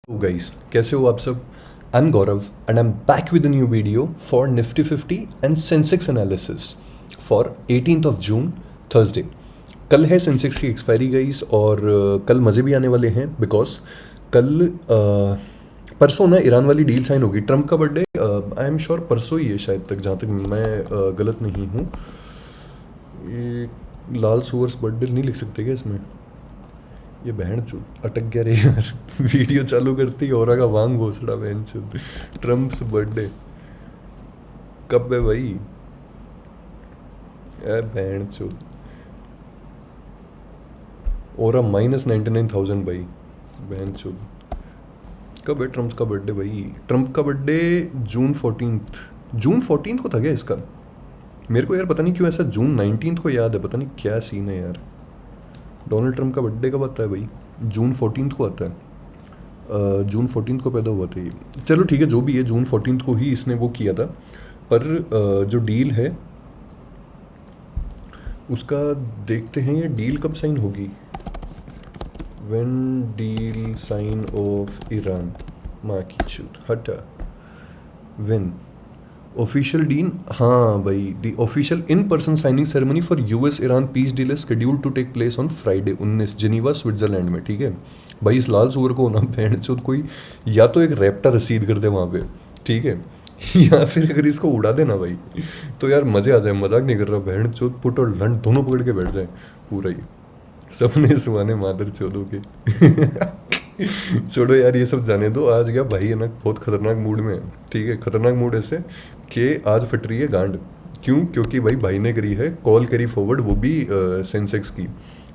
Hello guys, कैसे हो आप सब? I am Gaurav and I am back with a new video for Nifty 50 and Sensex analysis for 18th of June Thursday. कल है Sensex की expiry guys और कल मज़े भी आने वाले हैं बिकॉज कल परसों ना ईरान वाली डील साइन होगी। ट्रम्प का बर्थडे आई एम श्योर परसों ही है शायद तक, जहाँ तक मैं गलत नहीं हूँ। ये लाल सुअर्स बर्थडे नहीं लिख सकते क्या इसमें? ये बहन चुद अटक गया रे यार। वीडियो चालू करती और का वांग घोसड़ा बहन चुद। ट्रम्प्स बर्थडे कब है भाई? ए बहन चुद और -99,000 भाई, बहन चुद। कब है ट्रम्प का बर्थडे भाई? ट्रम्प का बर्थडे जून 14 को था क्या इसका? मेरे को यार पता नहीं क्यों ऐसा जून 19 को याद है, पता नहीं क्या सीन है यार। डोनाल्ड ट्रम्प का बर्थडे कब आता है भाई? जून 14 को आता है। जून 14 को पैदा हुआ था ये। चलो ठीक है, जो भी है, जून 14 को ही इसने वो किया था। पर जो डील है उसका देखते हैं, ये डील कब साइन होगी? When deal sign of Iran, माँ की चूत हटा। व्हेन ऑफिशियल डील, हाँ भाई, the official in person signing ceremony for US Iran peace deal is scheduled to take place on Friday 19 Geneva Switzerland में। ठीक है भाई, इस लाल सुअर को ना बहन चोद कोई या तो एक रैप्टर रसीद कर दे वहाँ पे, ठीक है, या फिर अगर इसको उड़ा देना भाई तो यार मजे आ जाए। मजाक नहीं कर रहा, बहन चोद पुट और लंड दोनों पकड़ के बैठ जाए पूरा ही, सपने सुहाने मादर चोदों के। छोड़ो यार, ये सब जाने दो। आज क्या भाई है ना, बहुत खतरनाक मूड में है। ठीक है, खतरनाक मूड ऐसे कि आज फट रही है गांड। क्यों? क्योंकि भाई ने करी है, कॉल करी फॉरवर्ड, वो भी सेंसेक्स की।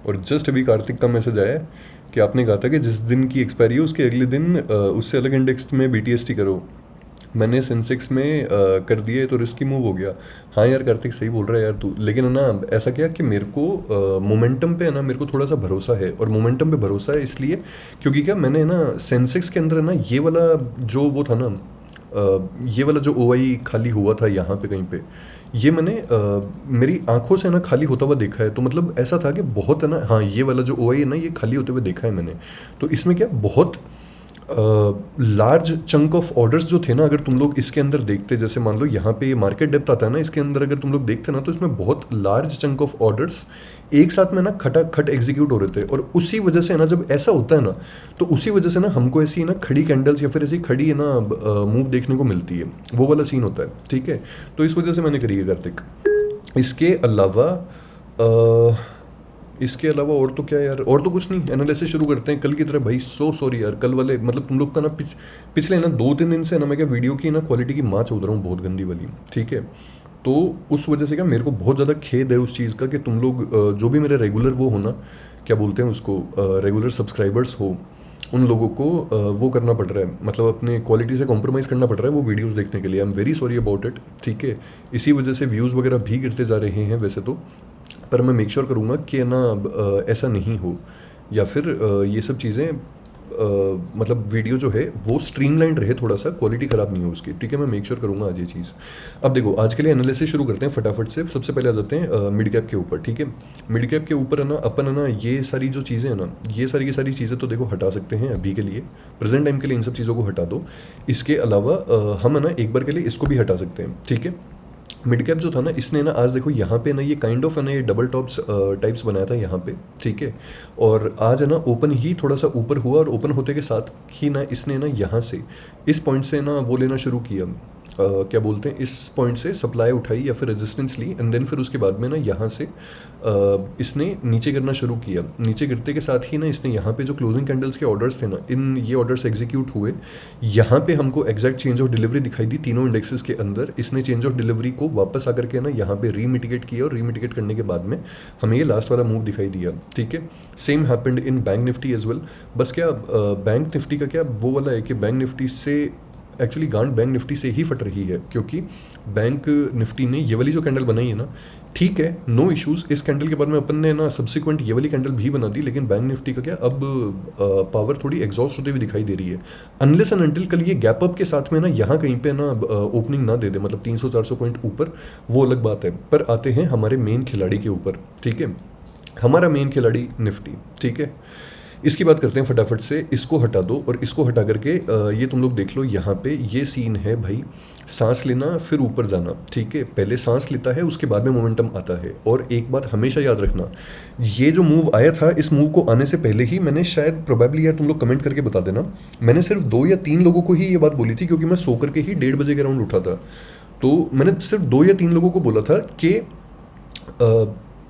और जस्ट अभी कार्तिक का मैसेज आया है कि आपने कहा था कि जिस दिन की एक्सपायरी है उसके अगले दिन उससे अलग इंडेक्स में बीटीएसटी करो। मैंने सेंसेक्स में कर दिए तो रिस्की मूव हो गया। हाँ यार कार्तिक, सही बोल रहा है यार तू, लेकिन है ना ऐसा क्या कि मेरे को मोमेंटम पे है ना, मेरे को थोड़ा सा भरोसा है। और मोमेंटम पे भरोसा है इसलिए क्योंकि क्या, मैंने ना सेंसेक्स के अंदर है ना ये वाला जो वो था ना, ये वाला जो ओआई खाली हुआ था यहाँ पे कहीं पे, ये मैंने मेरी आंखों से ना खाली होता हुआ देखा है। तो मतलब ऐसा था कि बहुत है ना, हाँ ये वाला जो ओआई है ना, ये खाली होते हुए देखा है मैंने। तो इसमें क्या, बहुत लार्ज चंक ऑफ ऑर्डर्स जो थे ना, अगर तुम लोग इसके अंदर देखते, जैसे मान लो यहाँ पे ये मार्केट डेप्थ आता है ना, इसके अंदर अगर तुम लोग देखते ना तो इसमें बहुत लार्ज चंक ऑफ ऑर्डर्स एक साथ में ना खटाखट एग्जीक्यूट हो रहे थे। और उसी वजह से ना, जब ऐसा होता है ना, तो उसी वजह से ना हमको ऐसी ना खड़ी कैंडल्स या फिर ऐसी खड़ी है ना मूव देखने को मिलती है। वो वाला सीन होता है, ठीक है। तो इस वजह से मैंने करी है कार्तिक। इसके अलावा इसके अलावा और तो क्या यार, और तो कुछ नहीं। एनालिसिस शुरू करते हैं कल की तरह भाई। सो सॉरी यार, कल वाले मतलब तुम लोग का ना पिछले ना 2-3 दिन से ना मैं क्या वीडियो की ना क्वालिटी की माँ चौध रहा हूँ, बहुत गंदी वाली, ठीक है। तो उस वजह से क्या, मेरे को बहुत ज़्यादा खेद है उस चीज़ का कि तुम लोग जो भी मेरे रेगुलर वो हो ना, क्या बोलते हैं उसको, रेगुलर सब्सक्राइबर्स हो, उन लोगों को वो करना पड़ रहा है, मतलब अपने क्वालिटी से कॉम्प्रोमाइज़ करना पड़ रहा है वो वीडियोस देखने के लिए। I am very sorry about it, ठीक है। इसी वजह से व्यूज़ वगैरह भी गिरते जा रहे हैं वैसे तो, पर मैं मेक श्योर करूँगा कि ना ऐसा नहीं हो, या फिर ये सब चीज़ें मतलब वीडियो जो है वो स्ट्रीमलाइंड रहे, थोड़ा सा क्वालिटी ख़राब नहीं हो उसकी, ठीक है। मैं मेक श्योर करूँगा आज ये चीज़। अब देखो, आज के लिए एनालिसिस शुरू करते हैं फटाफट से। सबसे पहले आ जाते हैं मिड कैप के ऊपर, ठीक है। मिड कैप के ऊपर है ना अपन है ना, ये सारी जो चीज़ें हैं ना, ये सारी की सारी चीज़ें तो देखो हटा सकते हैं अभी के लिए, प्रेजेंट टाइम के लिए इन सब चीज़ों को हटा दो। इसके अलावा हम है ना एक बार के लिए इसको भी हटा सकते हैं, ठीक है। मिड कैप जो था ना, इसने ना आज देखो यहाँ पे ना ये काइंड ऑफ है ना, ये डबल टॉप्स टाइप्स बनाया था यहाँ पे, ठीक है। और आज है ना ओपन ही थोड़ा सा ऊपर हुआ, और ओपन होते के साथ ही ना इसने ना यहाँ से इस पॉइंट से ना वो लेना शुरू किया, क्या बोलते हैं, इस पॉइंट से सप्लाई उठाई या फिर रेजिस्टेंस ली, एंड देन फिर उसके बाद में ना यहाँ से इसने नीचे करना शुरू किया। नीचे गिरते के साथ ही ना इसने यहाँ पे जो क्लोजिंग कैंडल्स के ऑर्डर्स थे ना, इन ये ऑर्डर्स एग्जीक्यूट हुए। यहाँ पे हमको एग्जैक्ट चेंज ऑफ डिलीवरी दिखाई दी तीनों इंडेक्सेस के अंदर। इसने चेंज ऑफ डिलीवरी को वापस आकर के ना यहाँ पे रीमिटिगेट किया, और रीमिटिगेट करने के बाद में हमें ये लास्ट वाला मूव दिखाई दिया, ठीक है। Same happened in bank Nifty as well. बस क्या बैंक निफ्टी का क्या वो वाला है कि बैंक निफ्टी से एक्चुअली गांड बैंक निफ्टी से ही फट रही है, क्योंकि बैंक निफ्टी ने ये वाली जो कैंडल बनाई है ना, ठीक है, नो इश्यूज। इस कैंडल के बाद में अपन ने ना सब्सिक्वेंट ये वाली कैंडल भी बना दी, लेकिन बैंक निफ्टी का क्या अब पावर थोड़ी एग्जॉस्ट होती हुई दिखाई दे रही है। अनलेस एंड अनटिल कल ये गैप अप के साथ में ना यहाँ कहीं पे ना ओपनिंग ना दे दे, मतलब 300-400 पॉइंट ऊपर, वो अलग बात है। पर आते हैं हमारे मेन खिलाड़ी के ऊपर, ठीक है। हमारा मेन खिलाड़ी निफ्टी, ठीक है। इसकी बात करते हैं फटाफट से। इसको हटा दो और इसको हटा करके ये तुम लोग देख लो, यहाँ पे ये सीन है भाई, सांस लेना फिर ऊपर जाना, ठीक है। पहले सांस लेता है, उसके बाद में मोमेंटम आता है। और एक बात हमेशा याद रखना, ये जो मूव आया था, इस मूव को आने से पहले ही मैंने शायद प्रोबेबली, यार तुम लोग कमेंट करके बता देना, मैंने सिर्फ 2 या 3 लोगों को ही ये बात बोली थी, क्योंकि मैं सो करके ही 1:30 बजे के अराउंड उठा था। तो मैंने सिर्फ 2 या 3 लोगों को बोला था कि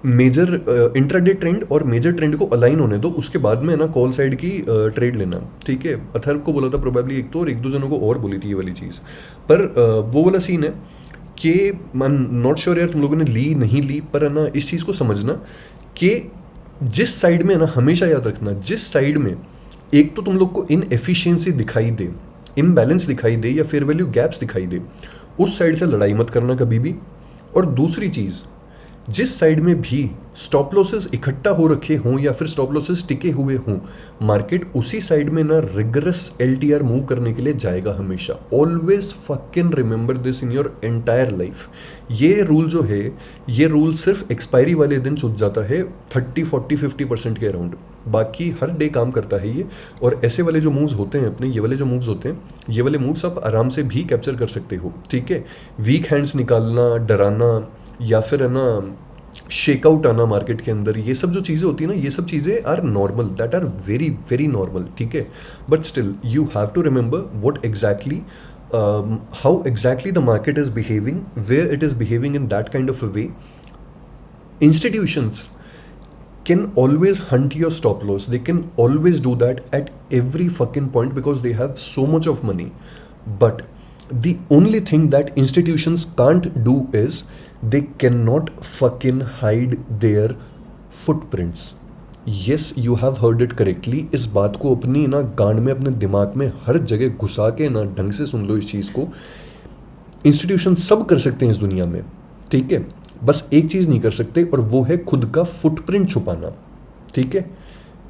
मेजर इंट्राडे ट्रेंड और मेजर ट्रेंड को अलाइन होने दो, उसके बाद में ना कॉल साइड की ट्रेड लेना, ठीक है। अथर्व को बोला था प्रोबेबली एक तो, और 1-2 जनों को और बोली थी ये वाली चीज़। पर वो वाला सीन है कि मैं नॉट श्योर यार तुम लोगों ने ली नहीं ली, पर है ना इस चीज़ को समझना कि जिस साइड में है ना, हमेशा याद रखना, जिस साइड में एक तो तुम लोग को इनएफिशिएंसी दिखाई दे, इम्बैलेंस दिखाई दे या फेयर वैल्यू गैप्स दिखाई दे, उस साइड से लड़ाई मत करना कभी भी। और दूसरी चीज़, जिस साइड में भी स्टॉप लॉसेस इकट्ठा हो रखे हों या फिर स्टॉप लॉसेस टिके हुए हों, मार्केट उसी साइड में ना रिगरस एलटीआर मूव करने के लिए जाएगा हमेशा। Always fucking remember this in your entire life. ये रूल जो है, ये रूल सिर्फ एक्सपायरी वाले दिन छूट जाता है 30, 40, 50% के अराउंड, बाकी हर डे काम करता है ये। और ऐसे वाले जो मूव्स होते हैं अपने, ये वाले जो मूव्स होते हैं, ये वाले मूव्स आप आराम से भी कैप्चर कर सकते हो, ठीक है। वीक हैंड्स निकालना, डराना, या फिर है ना शेकआउट आना मार्केट के अंदर, ये सब जो चीज़ें होती है ना, ये सब चीज़ें are normal, that are very very normal, ठीक है। But still you have to remember what exactly, how exactly the market is behaving, where it is behaving in that kind of a way. Institutions can always hunt your stop loss. They can always do that at every fucking point because they have so much of money. But the only thing that institutions can't do is they cannot fucking hide their footprints. Yes, you have heard it correctly. इस बात को अपनी ना गांड में, अपने दिमाग में हर जगह घुसा के ना ढंग से सुन लो इस चीज़ को। इंस्टीट्यूशन सब कर सकते हैं इस दुनिया में, ठीक है। बस एक चीज़ नहीं कर सकते, और वो है खुद का फुटप्रिंट छुपाना, ठीक है।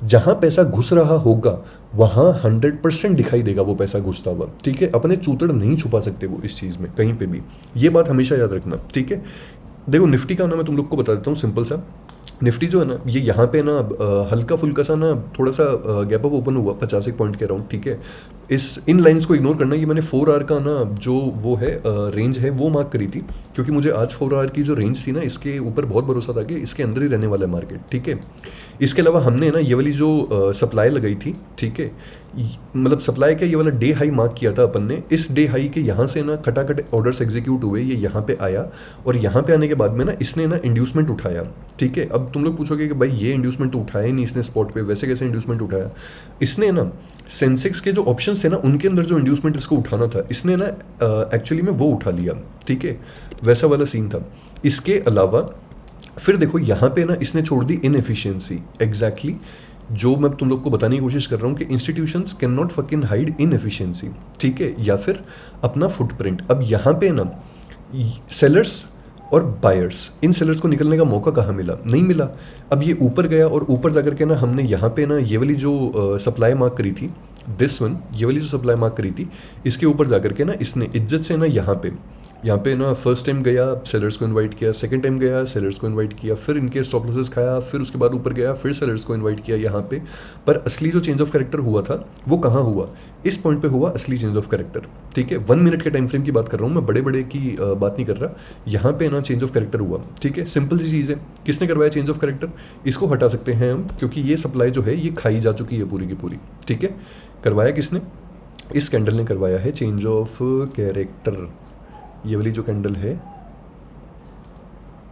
जहाँ पैसा घुस रहा होगा वहाँ 100% दिखाई देगा वो पैसा घुसता हुआ, ठीक है। अपने चूतड़ नहीं छुपा सकते वो इस चीज़ में कहीं पे भी, ये बात हमेशा याद रखना, ठीक है। देखो निफ्टी का ना मैं तुम लोग को बता देता हूँ सिंपल सा। निफ्टी जो है ना, ये यहाँ पे ना हल्का फुल्का सा ना थोड़ा सा गैप अप ओपन हुआ 50 पॉइंट के अराउंड, ठीक है। इन लाइंस को इग्नोर करना। ये मैंने 4 आवर का ना जो वो है रेंज है वो मार्क करी थी, क्योंकि मुझे आज 4 आवर की जो रेंज थी ना, इसके ऊपर बहुत भरोसा था कि इसके अंदर ही रहने वाला है मार्केट, ठीक है। इसके अलावा हमने ना ये वाली जो सप्लाई लगाई थी, ठीक है, मतलब सप्लाई का ये वाला डे हाई मार्क किया था अपन ने। इस डे हाई के यहाँ से ना खटाखट ऑर्डर्स एग्जीक्यूट हुए, ये यहाँ पे आया, और यहाँ पे आने के बाद में ना इसने ना इंड्यूसमेंट उठाया, ठीक है। अब तुम लोग पूछोगे कि भाई ये इंड्यूसमेंट तो उठाया ही नहीं इसने स्पॉट पे, वैसे कैसे इंड्यूसमेंट उठाया? इसने ना सेंसेक्स के जो ऑप्शंस थे ना, उनके अंदर जो इंड्यूसमेंट इसको उठाना था, इसने ना एक्चुअली में वो उठा लिया, ठीक है। वैसा वाला सीन था। इसके अलावा फिर देखो यहाँ पे ना इसने छोड़ दी इनएफिशिएंसी, एग्जैक्टली जो मैं तुम लोग को बताने की कोशिश कर रहा हूँ कि institutions can not fucking hide inefficiency, ठीक है, या फिर अपना फुटप्रिंट। अब यहाँ पे ना सेलर्स और बायर्स, इन सेलर्स को निकलने का मौका कहाँ मिला? नहीं मिला। अब ये ऊपर गया, और ऊपर जाकर के ना हमने यहाँ पे ना ये वाली जो सप्लाई मार्क करी थी, दिस वन, ये वाली जो सप्लाई मार्क करी थी, इसके ऊपर जाकर के ना इसने इज्जत से ना यहाँ पे ना फर्स्ट टाइम गया, सेलर्स को इनवाइट किया, सेकंड टाइम गया, सेलर्स को इनवाइट किया, फिर इनके स्टॉप लॉसेस खाया, फिर उसके बाद ऊपर गया, फिर सेलर्स को इनवाइट किया यहाँ पे। पर असली जो चेंज ऑफ कैरेक्टर हुआ था वो कहाँ हुआ? इस पॉइंट पे हुआ असली चेंज ऑफ कैरेक्टर, ठीक है। 1 मिनट के टाइम फ्रेम की बात कर रहा हूँ मैं, बड़े बड़े की बात नहीं कर रहा। यहाँ पे ना चेंज ऑफ कैरेक्टर हुआ, ठीक है। सिंपल सी चीज़ है, किसने करवाया चेंज ऑफ कैरेक्टर? इसको हटा सकते हैं हम, क्योंकि ये सप्लाई जो है ये खाई जा चुकी है पूरी की पूरी, ठीक है। करवाया किसने? इस कैंडल ने करवाया है चेंज ऑफ कैरेक्टर। ये वाली जो कैंडल है,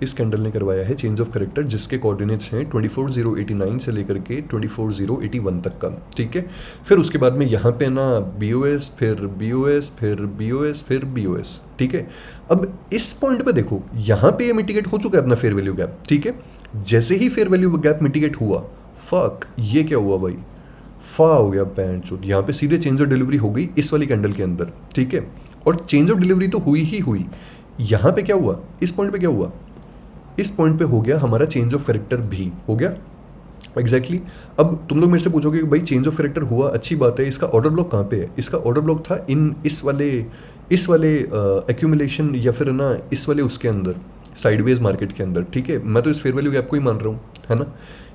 इस कैंडल ने करवाया है चेंज ऑफ कैरेक्टर, जिसके कोऑर्डिनेट्स हैं 24089 से लेकर के 24081 तक का, ठीक है। फिर उसके बाद में यहाँ पे ना BOS, फिर BOS, फिर BOS, फिर BOS, ठीक है। अब इस पॉइंट पे देखो, यहाँ पे ये मिटिगेट हो चुका है अपना फेयर वैल्यू गैप, ठीक है। जैसे ही फेयर वैल्यू गैप मिटिगेट हुआ, फक, ये क्या हुआ भाई? फा हो गया पैंट चोट। यहाँ पे सीधे चेंज ऑफ डिलीवरी हो गई इस वाली कैंडल के अंदर, ठीक है। और चेंज ऑफ डिलीवरी तो हुई ही हुई। यहाँ पे क्या हुआ? इस पॉइंट पे क्या हुआ? इस पॉइंट पे हो गया हमारा चेंज ऑफ कैरेक्टर भी हो गया, एग्जैक्टली। अब तुम लोग मेरे से पूछोगे कि भाई चेंज ऑफ कैरेक्टर हुआ, अच्छी बात है, इसका ऑर्डर ब्लॉक कहाँ पे है? इसका ऑर्डर ब्लॉक था इस वाले एक्यूमुलेशन या फिर ना इस वाले उसके अंदर, साइडवेज मार्केट के अंदर, ठीक है। मैं तो इस फेयर वैल्यू गैप को ही मान रहा हूँ, है ना।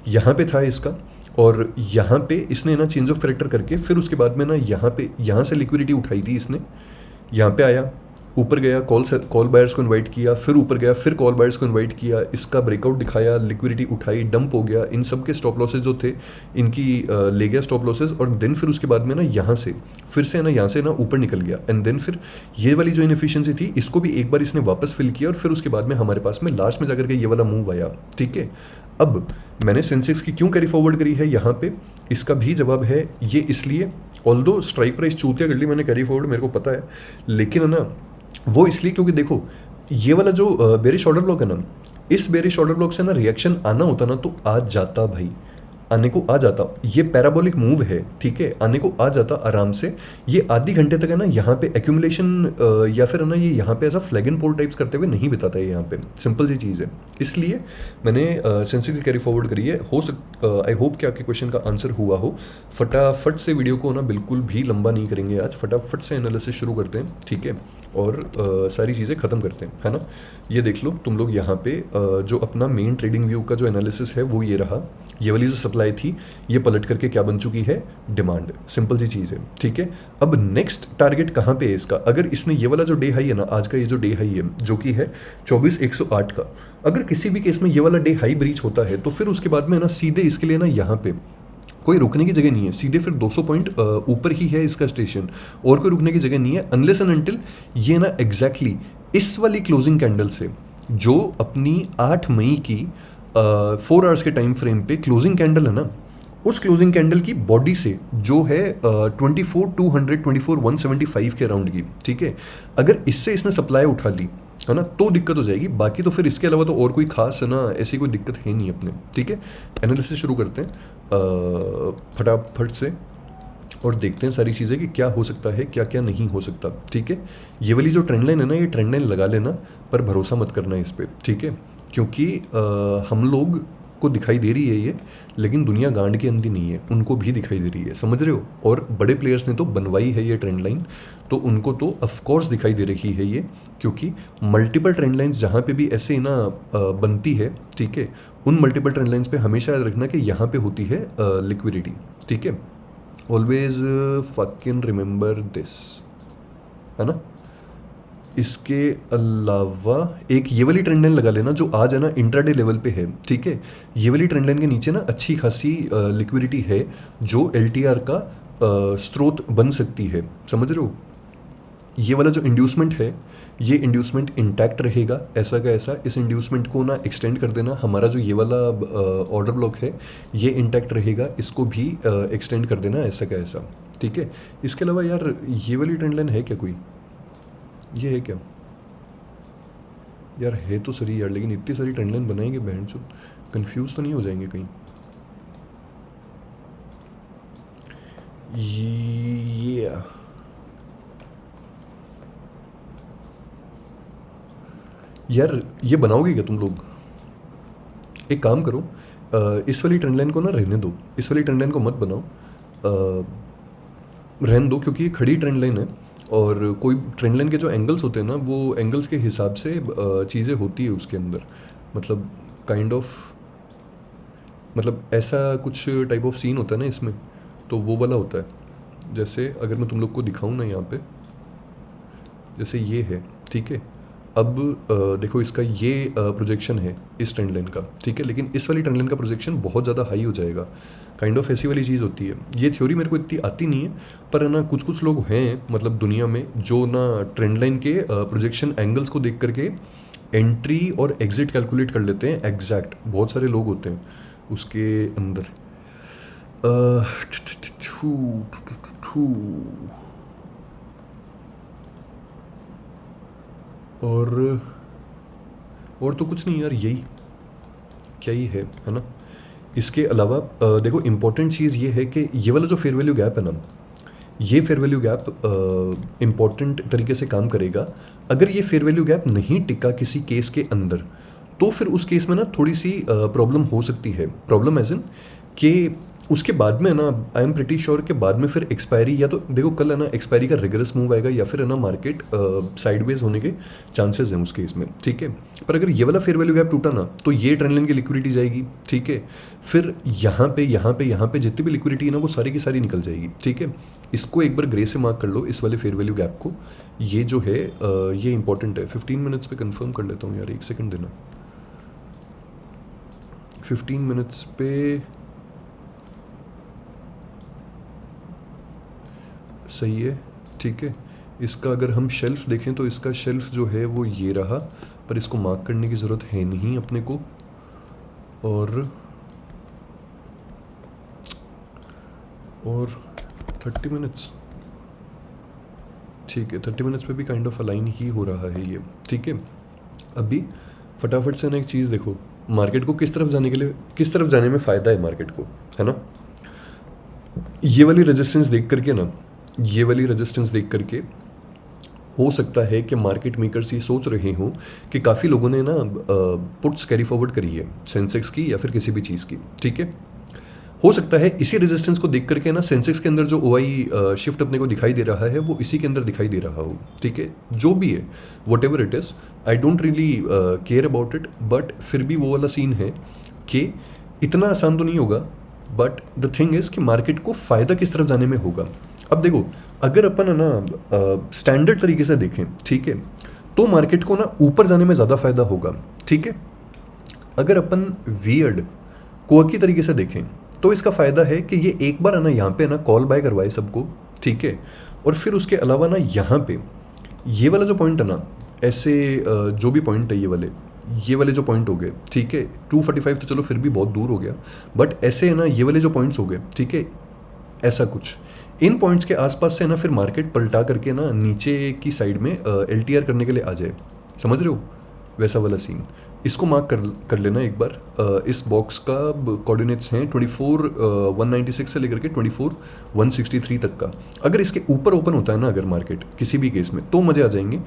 यहाँ पे था इसका, और यहाँ पे इसने ना चेंज ऑफ करेक्टर करके फिर उसके बाद में ना यहाँ से लिक्विडिटी उठाई थी इसने, यहाँ पे आया, ऊपर गया, कॉल बायर्स को इनवाइट किया, फिर ऊपर गया, फिर कॉल बायर्स को इनवाइट किया, इसका ब्रेकआउट दिखाया, लिक्विडिटी उठाई, डंप हो गया, इन सब के स्टॉप लॉसेज जो थे इनकी ले गया स्टॉप लॉसेज, और देन फिर उसके बाद में ना यहाँ से फिर से ना यहाँ से ना ऊपर निकल गया, एंड देन फिर ये वाली जो इनएफिशिएंसी थी इसको भी एक बार इसने वापस फिल किया, और फिर उसके बाद में हमारे पास में लास्ट में जाकर के ये वाला मूव आया। ठीक है, अब मैंने सेंसेक्स की क्यों कैरी फॉरवर्ड करी है यहाँ पे, इसका भी जवाब है ये इसलिए, ऑल्दो स्ट्राइक प्राइस चूतिया कर ली मैंने कैरी फॉरवर्ड, मेरे को पता है, लेकिन है ना वो इसलिए क्योंकि देखो ये वाला जो बेरिश ऑर्डर ब्लॉक है ना, इस बेरिश ऑर्डर ब्लॉक से ना रिएक्शन आना होता ना तो आ जाता भाई, आने को आ जाता, ये पैराबोलिक मूव है, ठीक है, आने को आ जाता आराम से। ये आधी घंटे तक है ना यहाँ पे एक्यूमुलेशन या फिर है ना ये यहाँ पे ऐसा फ्लैग एंड पोल टाइप्स करते हुए नहीं बिताता है यहाँ पे, सिंपल सी चीज़ है, इसलिए मैंने सेंसिटिव कैरी फॉरवर्ड करी है। आई होप कि आपके क्वेश्चन का आंसर हुआ हो। फटाफट से वीडियो को ना बिल्कुल भी लंबा नहीं करेंगे आज, फटाफट से एनालिसिस शुरू करते हैं, ठीक है, और सारी चीज़ें ख़त्म करते हैं, है ना। ये देख लो तुम लोग यहाँ पे जो अपना मेन ट्रेडिंग व्यू का जो एनालिसिस है वो ये रहा, ये वाली जो सप्लाई थी ये पलट करके क्या बन चुकी है, डिमांड, सिंपल सी चीज़ है, ठीक है। अब नेक्स्ट टारगेट कहाँ पे है इसका, अगर इसने ये वाला जो डे हाई है ना, आज का ये जो डे हाई है जो कि है 24,108 का, अगर किसी भी केस में ये वाला डे हाई ब्रीच होता है तो फिर उसके बाद में ना सीधे इसके लिए ना यहाँ पे कोई रुकने की जगह नहीं है, सीधे फिर 200 पॉइंट ऊपर ही है इसका स्टेशन, और कोई रुकने की जगह नहीं है, अनलेस एंड अनटिल ये ना एग्जैक्टली इस वाली क्लोजिंग कैंडल से जो अपनी 8 मई की 4 आवर्स के टाइम फ्रेम पे क्लोजिंग कैंडल है ना, उस क्लोजिंग कैंडल की बॉडी से जो है 24,200 24,175 के अराउंड की, ठीक है, अगर इससे इसने सप्लाई उठा ली है ना तो दिक्कत हो जाएगी, बाकी तो फिर इसके अलावा तो और कोई खास है ना ऐसी कोई दिक्कत है नहीं अपने, ठीक है। एनालिसिस शुरू करते हैं फटाफट से और देखते हैं सारी चीज़ें कि क्या हो सकता है क्या क्या नहीं हो सकता, ठीक है। ये वाली जो ट्रेंड लाइन है ना, ये ट्रेंड लाइन लगा लेना पर भरोसा मत करना इस पर, ठीक है, क्योंकि हम लोग को दिखाई दे रही है ये, लेकिन दुनिया गांड की अंधी नहीं है, उनको भी दिखाई दे रही है, समझ रहे हो, और बड़े प्लेयर्स ने तो बनवाई है ये ट्रेंड लाइन, तो उनको तो ऑफकोर्स दिखाई दे रही है ये, क्योंकि मल्टीपल ट्रेंड लाइंस जहाँ पे भी ऐसे ना बनती है, ठीक है, उन मल्टीपल ट्रेंड लाइंस पे हमेशा याद रखना कि यहाँ पे होती है लिक्विडिटी, ठीक है, ऑलवेज फकिंग रिमेंबर दिस, है ना। इसके अलावा एक ये वाली ट्रेंड लाइन लगा लेना जो आज है ना इंट्राडे लेवल पे है, ठीक है, ये वाली ट्रेंड लाइन के नीचे ना अच्छी खासी लिक्विडिटी है जो एलटीआर का स्रोत बन सकती है, समझ रहे हो। ये वाला जो इंड्यूसमेंट है ये इंड्यूसमेंट इंटैक्ट रहेगा ऐसा का ऐसा, इस इंड्यूसमेंट को ना एक्सटेंड कर देना, हमारा जो ये वाला ऑर्डर ब्लॉक है ये इंटैक्ट रहेगा, इसको भी एक्सटेंड कर देना ऐसा का ऐसा, ठीक है। इसके अलावा यार ये वाली ट्रेंड लाइन है क्या कोई, ये है क्या यार, है तो सही यार, लेकिन इतनी सारी ट्रेंड लाइन बनाएंगे बहन चो, कंफ्यूज तो नहीं हो जाएंगे कहीं। ये यार ये बनाओगे क्या तुम लोग, एक काम करो, इस वाली ट्रेंड लाइन को ना रहने दो, इस वाली ट्रेंड लाइन को मत बनाओ, रहने दो, क्योंकि ये खड़ी ट्रेंड लाइन है और कोई ट्रेंड लाइन के जो एंगल्स होते हैं ना वो एंगल्स के हिसाब से चीज़ें होती है उसके अंदर, मतलब काइंड ऑफ, मतलब ऐसा कुछ टाइप ऑफ सीन होता है ना इसमें, तो वो वाला होता है। जैसे अगर मैं तुम लोग को दिखाऊं ना यहाँ पे, जैसे ये है, ठीक है, अब देखो इसका ये प्रोजेक्शन है इस ट्रेंड लाइन का, ठीक है, लेकिन इस वाली ट्रेंड लाइन का प्रोजेक्शन बहुत ज़्यादा हाई हो जाएगा, काइंड ऑफ ऐसी वाली चीज़ होती है। ये थ्योरी मेरे को इतनी आती नहीं है, पर ना कुछ कुछ लोग हैं मतलब दुनिया में जो ना ट्रेंड लाइन के प्रोजेक्शन एंगल्स को देख करके एंट्री और एग्जिट कैलकुलेट कर लेते हैं एग्जैक्ट, बहुत सारे लोग होते हैं उसके अंदर। और तो कुछ नहीं यार, यही क्या ही है ना। इसके अलावा देखो इम्पोर्टेंट चीज़ ये है कि ये वाला जो फेयर वैल्यू गैप है ना, ये फेयर वैल्यू गैप इम्पॉर्टेंट तरीके से काम करेगा। अगर ये फेयर वैल्यू गैप नहीं टिका किसी केस के अंदर, तो फिर उस केस में ना थोड़ी सी प्रॉब्लम हो सकती है। प्रॉब्लम एज इन कि उसके बाद में है ना, आई एम प्रिटी श्योर कि बाद में फिर एक्सपायरी, या तो देखो कल है ना एक्सपायरी का रिगरस मूव आएगा, या फिर है ना मार्केट साइडवेज होने के चांसेस हैं उस केस में, ठीक है। पर अगर ये वाला फेयर वैल्यू गैप टूटा ना, तो ये ट्रेंड लाइन की लिक्विडिटी जाएगी, ठीक है। फिर यहाँ पे जितनी भी लिक्विडिटी है ना, वो सारी की सारी निकल जाएगी, ठीक है। इसको एक बार ग्रे से मार्क कर लो, इस वाले फेयर वैल्यू गैप को। ये जो है ये इंपॉर्टेंट है। 15 मिनट्स पे कंफर्म कर लेता हूँ यार, एक सेकंड देना। 15 मिनट्स पे सही है, ठीक है। इसका अगर हम शेल्फ देखें तो इसका शेल्फ जो है वो ये रहा, पर इसको मार्क करने की ज़रूरत है नहीं अपने को। और 30 मिनट्स, ठीक है, 30 मिनट्स पे भी काइंड ऑफ अलाइन ही हो रहा है ये, ठीक है। अभी फटाफट से ना एक चीज़ देखो, मार्केट को किस तरफ जाने के लिए, किस तरफ जाने में फ़ायदा है मार्केट को, है ना। ये वाली रेजिस्टेंस देख करके ना, ये वाली रेजिस्टेंस देख करके हो सकता है कि मार्केट मेकर्स ये सोच रहे हों कि काफ़ी लोगों ने ना पुट्स कैरी फॉरवर्ड करी है सेंसेक्स की या फिर किसी भी चीज़ की, ठीक है। हो सकता है इसी रेजिस्टेंस को देख करके ना सेंसेक्स के अंदर जो ओआई शिफ्ट अपने को दिखाई दे रहा है वो इसी के अंदर दिखाई दे रहा हो, ठीक है। जो भी है, what ever it is, I don't really care about it, but फिर भी वो वाला सीन है कि इतना आसान तो नहीं होगा, बट द थिंग इज़ कि मार्केट को फ़ायदा किस तरफ जाने में होगा। अब देखो, अगर अपन है ना स्टैंडर्ड तरीके से देखें, ठीक है, तो मार्केट को ना ऊपर जाने में ज़्यादा फायदा होगा, ठीक है। अगर अपन वियर्ड क्वर्की तरीके से देखें तो इसका फ़ायदा है कि ये एक बार है ना यहाँ पे ना कॉल बाय करवाए सबको, ठीक है। और फिर उसके अलावा ना यहाँ पे ये वाला जो पॉइंट है ना, ऐसे जो भी पॉइंट है ये वाले जो पॉइंट हो गए, ठीक है। 245 तो चलो फिर भी बहुत दूर हो गया, बट ऐसे है ना ये वाले जो पॉइंट्स हो गए, ठीक है, ऐसा कुछ इन पॉइंट्स के आसपास से ना फिर मार्केट पलटा करके ना नीचे की साइड में LTR करने के लिए आ जाए, समझ रहे हो, वैसा वाला सीन। इसको मार्क कर लेना एक बार। इस बॉक्स का कोऑर्डिनेट्स हैं 24,196 से लेकर के 24,163 तक का। अगर इसके ऊपर ओपन होता है ना अगर मार्केट किसी भी केस में, तो मज़े आ जाएंगे।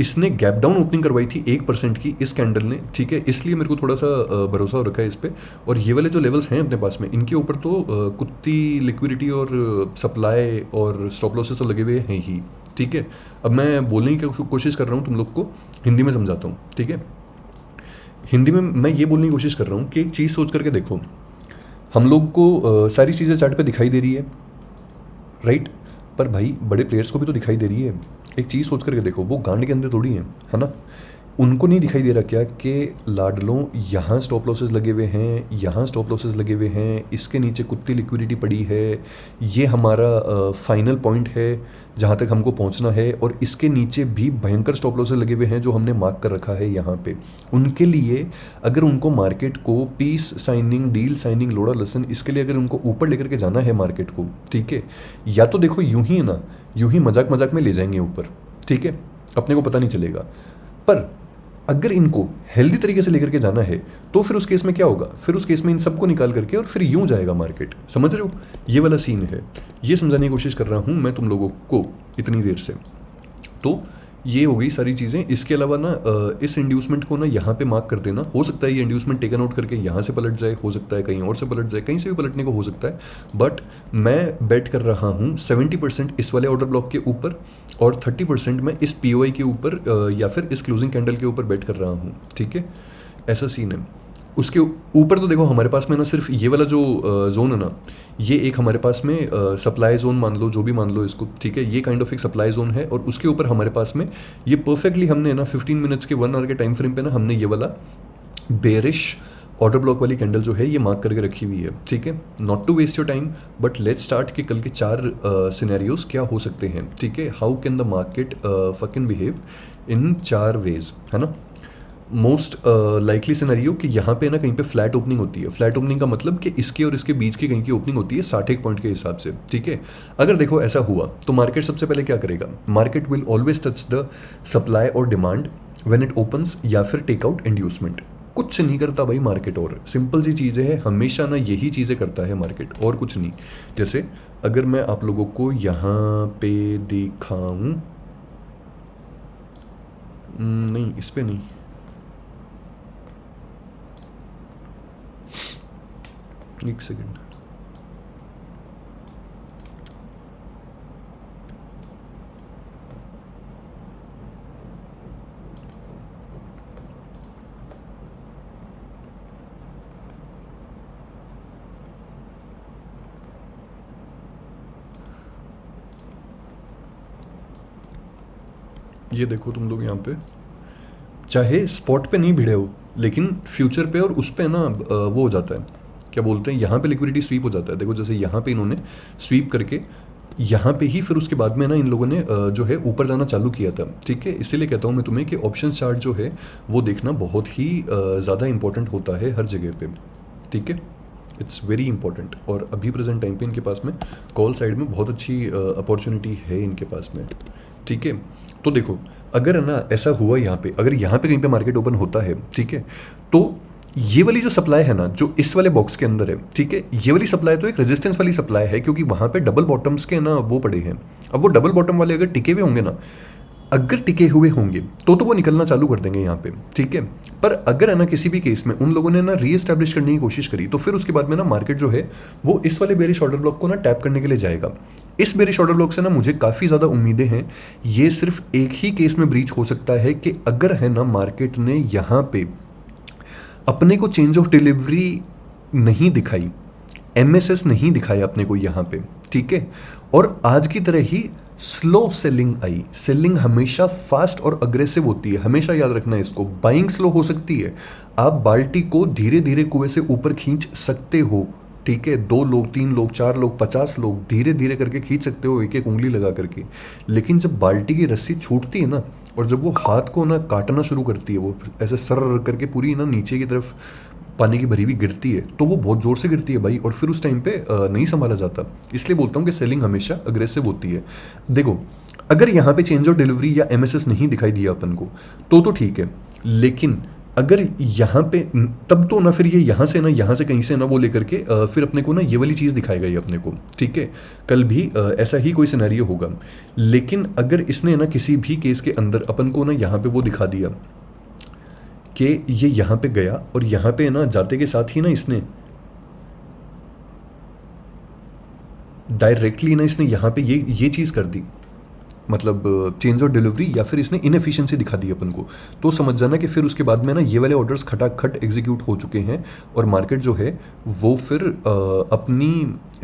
इसने गैप डाउन ओपनिंग करवाई थी 1% की इस कैंडल ने, ठीक है, इसलिए मेरे को थोड़ा सा भरोसा हो रखा है इस पर। और ये वाले जो लेवल्स हैं अपने पास में, इनके ऊपर तो कुत्ती लिक्विडिटी और सप्लाई और स्टॉप लॉसेस तो लगे हुए हैं ही, ठीक है। अब मैं बोलने की कोशिश कर रहा हूँ तुम लोग को, हिंदी में समझाता हूँ, ठीक है। हिंदी में मैं ये बोलने की कोशिश कर रहा हूँ कि एक चीज़ सोच करके देखो, हम लोग को सारी चीज़ें चार्ट पे दिखाई दे रही है, राइट, पर भाई बड़े प्लेयर्स को भी तो दिखाई दे रही है। एक चीज़ सोच करके देखो, वो गांड के अंदर थोड़ी है ना। उनको नहीं दिखाई दे रहा क्या कि लाडलों यहाँ स्टॉप लॉसेस लगे हुए हैं, यहाँ स्टॉप लॉसेस लगे हुए हैं, इसके नीचे कुत्ती लिक्विडिटी पड़ी है, ये हमारा फाइनल पॉइंट है जहाँ तक हमको पहुँचना है, और इसके नीचे भी भयंकर स्टॉप लॉसेस लगे हुए हैं जो हमने मार्क कर रखा है यहाँ पे। उनके लिए अगर उनको मार्केट को पीस साइनिंग, डील साइनिंग, लोड़ा लसन, इसके लिए अगर उनको ऊपर लेकर के जाना है मार्केट को, ठीक है, या तो देखो यूं ही है ना, यूं ही मजाक मजाक में ले जाएंगे ऊपर, ठीक है, अपने को पता नहीं चलेगा। पर अगर इनको हेल्दी तरीके से लेकर के जाना है तो फिर उस केस में क्या होगा, फिर उस केस में इन सबको निकाल करके और फिर यूं जाएगा मार्केट, समझ रहे हो, ये वाला सीन है। ये समझाने की कोशिश कर रहा हूं मैं तुम लोगों को इतनी देर से। तो ये हो गई सारी चीज़ें। इसके अलावा ना इस इंड्यूसमेंट को ना यहाँ पे मार्क कर देना। हो सकता है ये इंड्यूसमेंट टेकन आउट करके यहाँ से पलट जाए, हो सकता है कहीं और से पलट जाए, कहीं से भी पलटने को हो सकता है, बट मैं बेट कर रहा हूँ 70% इस वाले ऑर्डर ब्लॉक के ऊपर और 30% मैं इस POI के ऊपर या फिर इस क्लोजिंग कैंडल के ऊपर बेट कर रहा हूँ, ठीक है, ऐसा सीन है। उसके ऊपर तो देखो हमारे पास में ना सिर्फ ये वाला जो जोन है ना, ये एक हमारे पास में सप्लाई जोन मान लो, जो भी मान लो इसको, ठीक है, ये काइंड ऑफ एक सप्लाई जोन है। और उसके ऊपर हमारे पास में ये परफेक्टली हमने ना 15 मिनट्स के 1 आवर के टाइम फ्रेम पे ना हमने ये वाला बेरिश ऑर्डर ब्लॉक वाली कैंडल जो है ये मार्क करके रखी हुई है, ठीक है। Not to waste your time, but let's start कि कल के 4 सिनेरियोज क्या हो सकते हैं, ठीक है। How can the market fucking behave in 4 ways, है ना। मोस्ट लाइकली सिनेरियो कि यहाँ पे ना कहीं पे फ्लैट ओपनिंग होती है। फ्लैट ओपनिंग का मतलब कि इसके और इसके बीच की कहीं की ओपनिंग होती है 61 पॉइंट के हिसाब से, ठीक है। अगर देखो ऐसा हुआ तो मार्केट सबसे पहले क्या करेगा, market will always touch the supply और डिमांड व्हेन इट ओपन्स, या फिर टेक आउट इंड्यूसमेंट। कुछ नहीं करता भाई मार्केट, और सिंपल सी चीज़ें है, हमेशा ना यही चीज़ें करता है मार्केट और कुछ नहीं। जैसे अगर मैं आप लोगों को यहाँ पे दिखाऊं, नहीं इस पे नहीं, एक सेकेंड, ये देखो तुम लोग यहाँ पे, चाहे स्पॉट पे नहीं भिड़े हो लेकिन फ्यूचर पे और उस पे ना वो हो जाता है, क्या बोलते हैं, यहाँ पे लिक्विडिटी स्वीप हो जाता है। देखो जैसे यहाँ पे इन्होंने स्वीप करके यहाँ पे ही फिर उसके बाद में ना इन लोगों ने जो है ऊपर जाना चालू किया था, ठीक है। इसीलिए कहता हूँ मैं तुम्हें कि ऑप्शन चार्ट जो है वो देखना बहुत ही ज़्यादा इंपॉर्टेंट होता है हर जगह पे, ठीक है। It's very important. और अभी प्रेजेंट टाइम पे इनके पास में कॉल साइड में बहुत अच्छी अपॉर्चुनिटी है इनके पास में, ठीक है। तो देखो अगर है ना ऐसा हुआ यहाँ पे, अगर यहाँ पे कहीं पे मार्केट ओपन होता है, ठीक है, तो ये वाली जो सप्लाई है ना जो इस वाले बॉक्स के अंदर है, ठीक है, ये वाली सप्लाई तो एक रेजिस्टेंस वाली सप्लाई है क्योंकि वहाँ पे डबल बॉटम्स के ना वो पड़े हैं। अब वो डबल बॉटम वाले अगर टिके हुए होंगे ना, अगर टिके हुए होंगे तो वो निकलना चालू कर देंगे यहाँ पे, ठीक है। पर अगर है ना किसी भी केस में उन लोगों ने ना रीएस्टैब्लिश करने की कोशिश करी तो फिर उसके बाद में ना मार्केट जो है वो इस वाले बेरिश ऑर्डर ब्लॉक को ना टैप करने के लिए जाएगा। इस बेरिश ऑर्डर ब्लॉक से ना मुझे काफ़ी ज़्यादा उम्मीदें हैं। ये सिर्फ एक ही केस में ब्रीच हो सकता है कि अगर है ना मार्केट ने यहाँ पे अपने को चेंज ऑफ डिलीवरी नहीं दिखाई, एमएसएस नहीं दिखाया अपने को यहाँ पे, ठीक है, और आज की तरह ही स्लो सेलिंग आई। सेलिंग हमेशा फास्ट और अग्रेसिव होती है, हमेशा याद रखना है इसको। बाइंग स्लो हो सकती है, आप बाल्टी को धीरे धीरे कुएं से ऊपर खींच सकते हो, ठीक है। 2 लोग 3 लोग 4 लोग 50 लोग धीरे धीरे करके खींच सकते हो, एक एक उंगली लगा करके। लेकिन जब बाल्टी की रस्सी छूटती है ना और जब वो हाथ को ना काटना शुरू करती है, वो ऐसे सर करके पूरी ना नीचे की तरफ पानी की भरी हुई गिरती है, तो वो बहुत जोर से गिरती है भाई, और फिर उस टाइम पे नहीं संभाला जाता। इसलिए बोलता हूँ कि सेलिंग हमेशा अग्रेसिव होती है। देखो अगर यहाँ पे चेंज ऑफ डिलीवरी या एमएसएस नहीं दिखाई दिया अपन को तो ठीक है, लेकिन अगर यहाँ पे तब तो ना फिर ये यहाँ से कहीं से ना वो लेकर के फिर अपने को ना ये वाली चीज़ दिखाएगा ये अपने को, ठीक है। कल भी ऐसा ही कोई सिनेरियो होगा। लेकिन अगर इसने ना किसी भी केस के अंदर अपन को ना यहाँ पे वो दिखा दिया कि ये यहाँ पे गया और यहाँ पे ना जाते के साथ ही ना इसने डायरेक्टली ना इसने यहाँ पे ये चीज़ कर दी, मतलब चेंज ऑफ डिलीवरी या फिर इसने इनएफिशिएंसी दिखा दी अपन को, तो समझ जाना कि फिर उसके बाद में ना ये वाले ऑर्डर्स खटाखट एग्जीक्यूट हो चुके हैं और मार्केट जो है वो फिर अपनी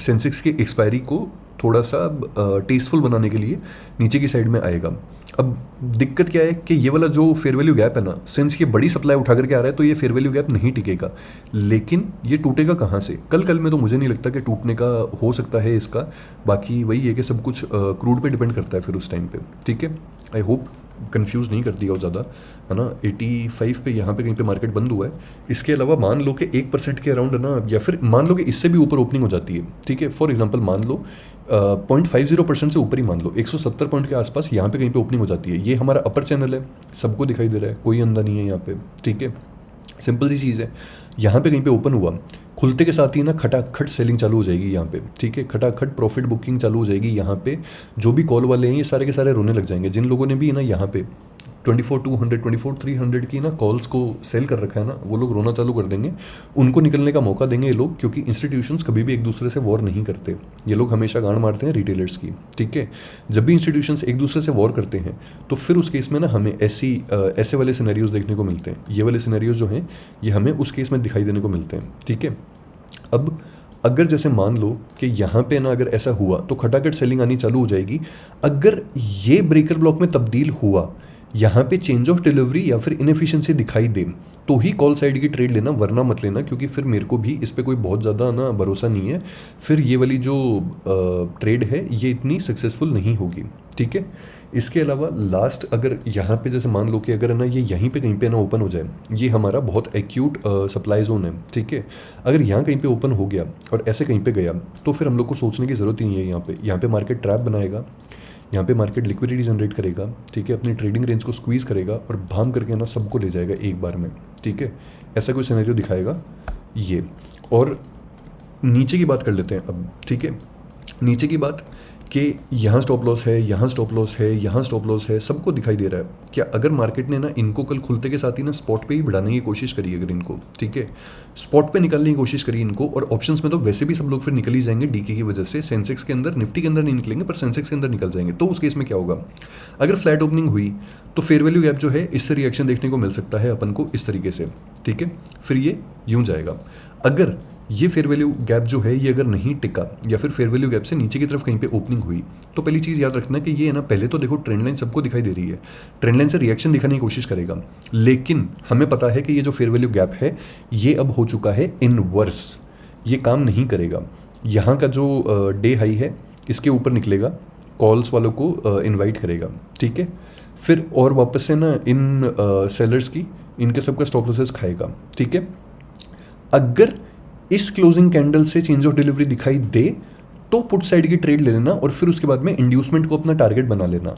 सेंसेक्स की एक्सपायरी को थोड़ा सा टेस्टफुल बनाने के लिए नीचे की साइड में आएगा। अब दिक्कत क्या है कि ये वाला जो फेयर वैल्यू गैप है ना, सिंस ये बड़ी सप्लाई उठा करके आ रहा है तो ये फेयर वैल्यू गैप नहीं टिकेगा। लेकिन ये टूटेगा कहाँ से? कल में तो मुझे नहीं लगता कि टूटने का हो सकता है इसका। बाकी वही है कि सब कुछ क्रूड पे डिपेंड करता है फिर उस टाइम पे, ठीक है। आई होप कंफ्यूज नहीं कर दिया हो ज़्यादा, है ना। 85 पे यहाँ पे कहीं पे मार्केट बंद हुआ है। इसके अलावा मान लो कि 1% के अराउंड है ना, या फिर मान लो कि इससे भी ऊपर ओपनिंग हो जाती है, ठीक है। फॉर एग्जांपल मान लो 0.50% से ऊपर ही मान लो 170 पॉइंट के आसपास यहाँ पे कहीं पे ओपनिंग हो जाती है। ये हमारा अपर चैनल है, सबको दिखाई दे रहा है, कोई अंधा नहीं है यहाँ पे, ठीक है। सिंपल सी चीज़ है, यहाँ पे कहीं पे ओपन हुआ, खुलते के साथ ही ना खटाखट सेलिंग चालू हो जाएगी यहाँ पे, ठीक है। खटाखट प्रॉफिट बुकिंग चालू हो जाएगी यहाँ पे। जो भी कॉल वाले हैं ये सारे के सारे रोने लग जाएंगे। जिन लोगों ने भी ना यहाँ पे 24,200 24,300 की ना कॉल्स को सेल कर रखा है ना, वो लोग रोना चालू कर देंगे। उनको निकलने का मौका देंगे ये लोग, क्योंकि इंस्टीट्यूशंस कभी भी एक दूसरे से वॉर नहीं करते। ये लोग हमेशा गांड मारते हैं रिटेलर्स की, ठीक है। जब भी इंस्टीट्यूशंस एक दूसरे से वॉर करते हैं तो फिर उस केस में ना हमें ऐसे वाले सिनेरियोज देखने को मिलते हैं। ये वाले सिनेरियोज जो हैं ये हमें उस केस में दिखाई देने को मिलते हैं, ठीक है। अब अगर जैसे मान लो कि यहाँ पे ना अगर ऐसा हुआ तो खटाखट सेलिंग आनी चालू हो जाएगी। अगर ये ब्रेकर ब्लॉक में तब्दील हुआ, यहाँ पे चेंज ऑफ डिलीवरी या फिर इनएफिशिएंसी दिखाई दे, तो ही कॉल साइड की ट्रेड लेना, वरना मत लेना, क्योंकि फिर मेरे को भी इस पर कोई बहुत ज़्यादा ना भरोसा नहीं है। फिर ये वाली जो ट्रेड है ये इतनी सक्सेसफुल नहीं होगी, ठीक है। इसके अलावा लास्ट अगर यहाँ पे जैसे मान लो कि अगर ना ये यहीं पे कहीं पे ना ओपन हो जाए, ये हमारा बहुत एक्यूट सप्लाई जोन है, ठीक है। अगर यहाँ कहीं पे ओपन हो गया और ऐसे कहीं पे गया तो फिर हम लोग को सोचने की ज़रूरत ही नहीं है। यहाँ पे मार्केट ट्रैप बनाएगा, यहाँ पे मार्केट लिक्विडिटी जनरेट करेगा, ठीक है, अपनी ट्रेडिंग रेंज को स्क्वीज़ करेगा और भाम करके ना सबको ले जाएगा एक बार में, ठीक है। ऐसा कोई सिनेरियो दिखाएगा ये। और नीचे की बात कर लेते हैं अब, ठीक है। नीचे की बात कि यहाँ स्टॉप लॉस है, यहाँ स्टॉप लॉस है, यहाँ स्टॉप लॉस है, सबको दिखाई दे रहा है। क्या अगर मार्केट ने ना इनको कल खुलते के साथ ही ना स्पॉट पे ही बढ़ाने की कोशिश करी अगर इनको, ठीक है, स्पॉट पे निकालने की कोशिश करी इनको, और ऑप्शंस में तो वैसे भी सब लोग फिर निकल ही जाएंगे डीके की वजह से। सेंसेक्स के अंदर, निफ्टी के अंदर नहीं निकलेंगे पर सेंसेक्स के अंदर निकल जाएंगे। तो उस केस में क्या होगा, अगर फ्लैट ओपनिंग हुई तो फेयर वैल्यू गैप जो है इससे रिएक्शन देखने को मिल सकता है अपन को इस तरीके से। ठीक है, फिर ये यूं जाएगा। अगर ये फेयर वैल्यू गैप जो है ये अगर नहीं टिका या फिर फेयर वैल्यू गैप से नीचे की तरफ कहीं पे ओपनिंग हुई, तो पहली चीज़ याद रखना कि ये है ना, पहले तो देखो ट्रेंड लाइन सबको दिखाई दे रही है, ट्रेंड लाइन से रिएक्शन दिखाने की कोशिश करेगा, लेकिन हमें पता है कि ये जो फेयर वैल्यू गैप है ये अब हो चुका है इनवर्स, ये काम नहीं करेगा। यहाँ का जो डे हाई है इसके ऊपर निकलेगा, कॉल्स वालों को इनवाइट करेगा, ठीक है, फिर और वापस से ना इन सेलर्स की इनके सबका स्टॉप लॉसेस खाएगा, ठीक है। अगर इस क्लोजिंग कैंडल से चेंज ऑफ डिलीवरी दिखाई दे तो पुट साइड की ट्रेड ले लेना और फिर उसके बाद में इंड्यूसमेंट को अपना टारगेट बना लेना।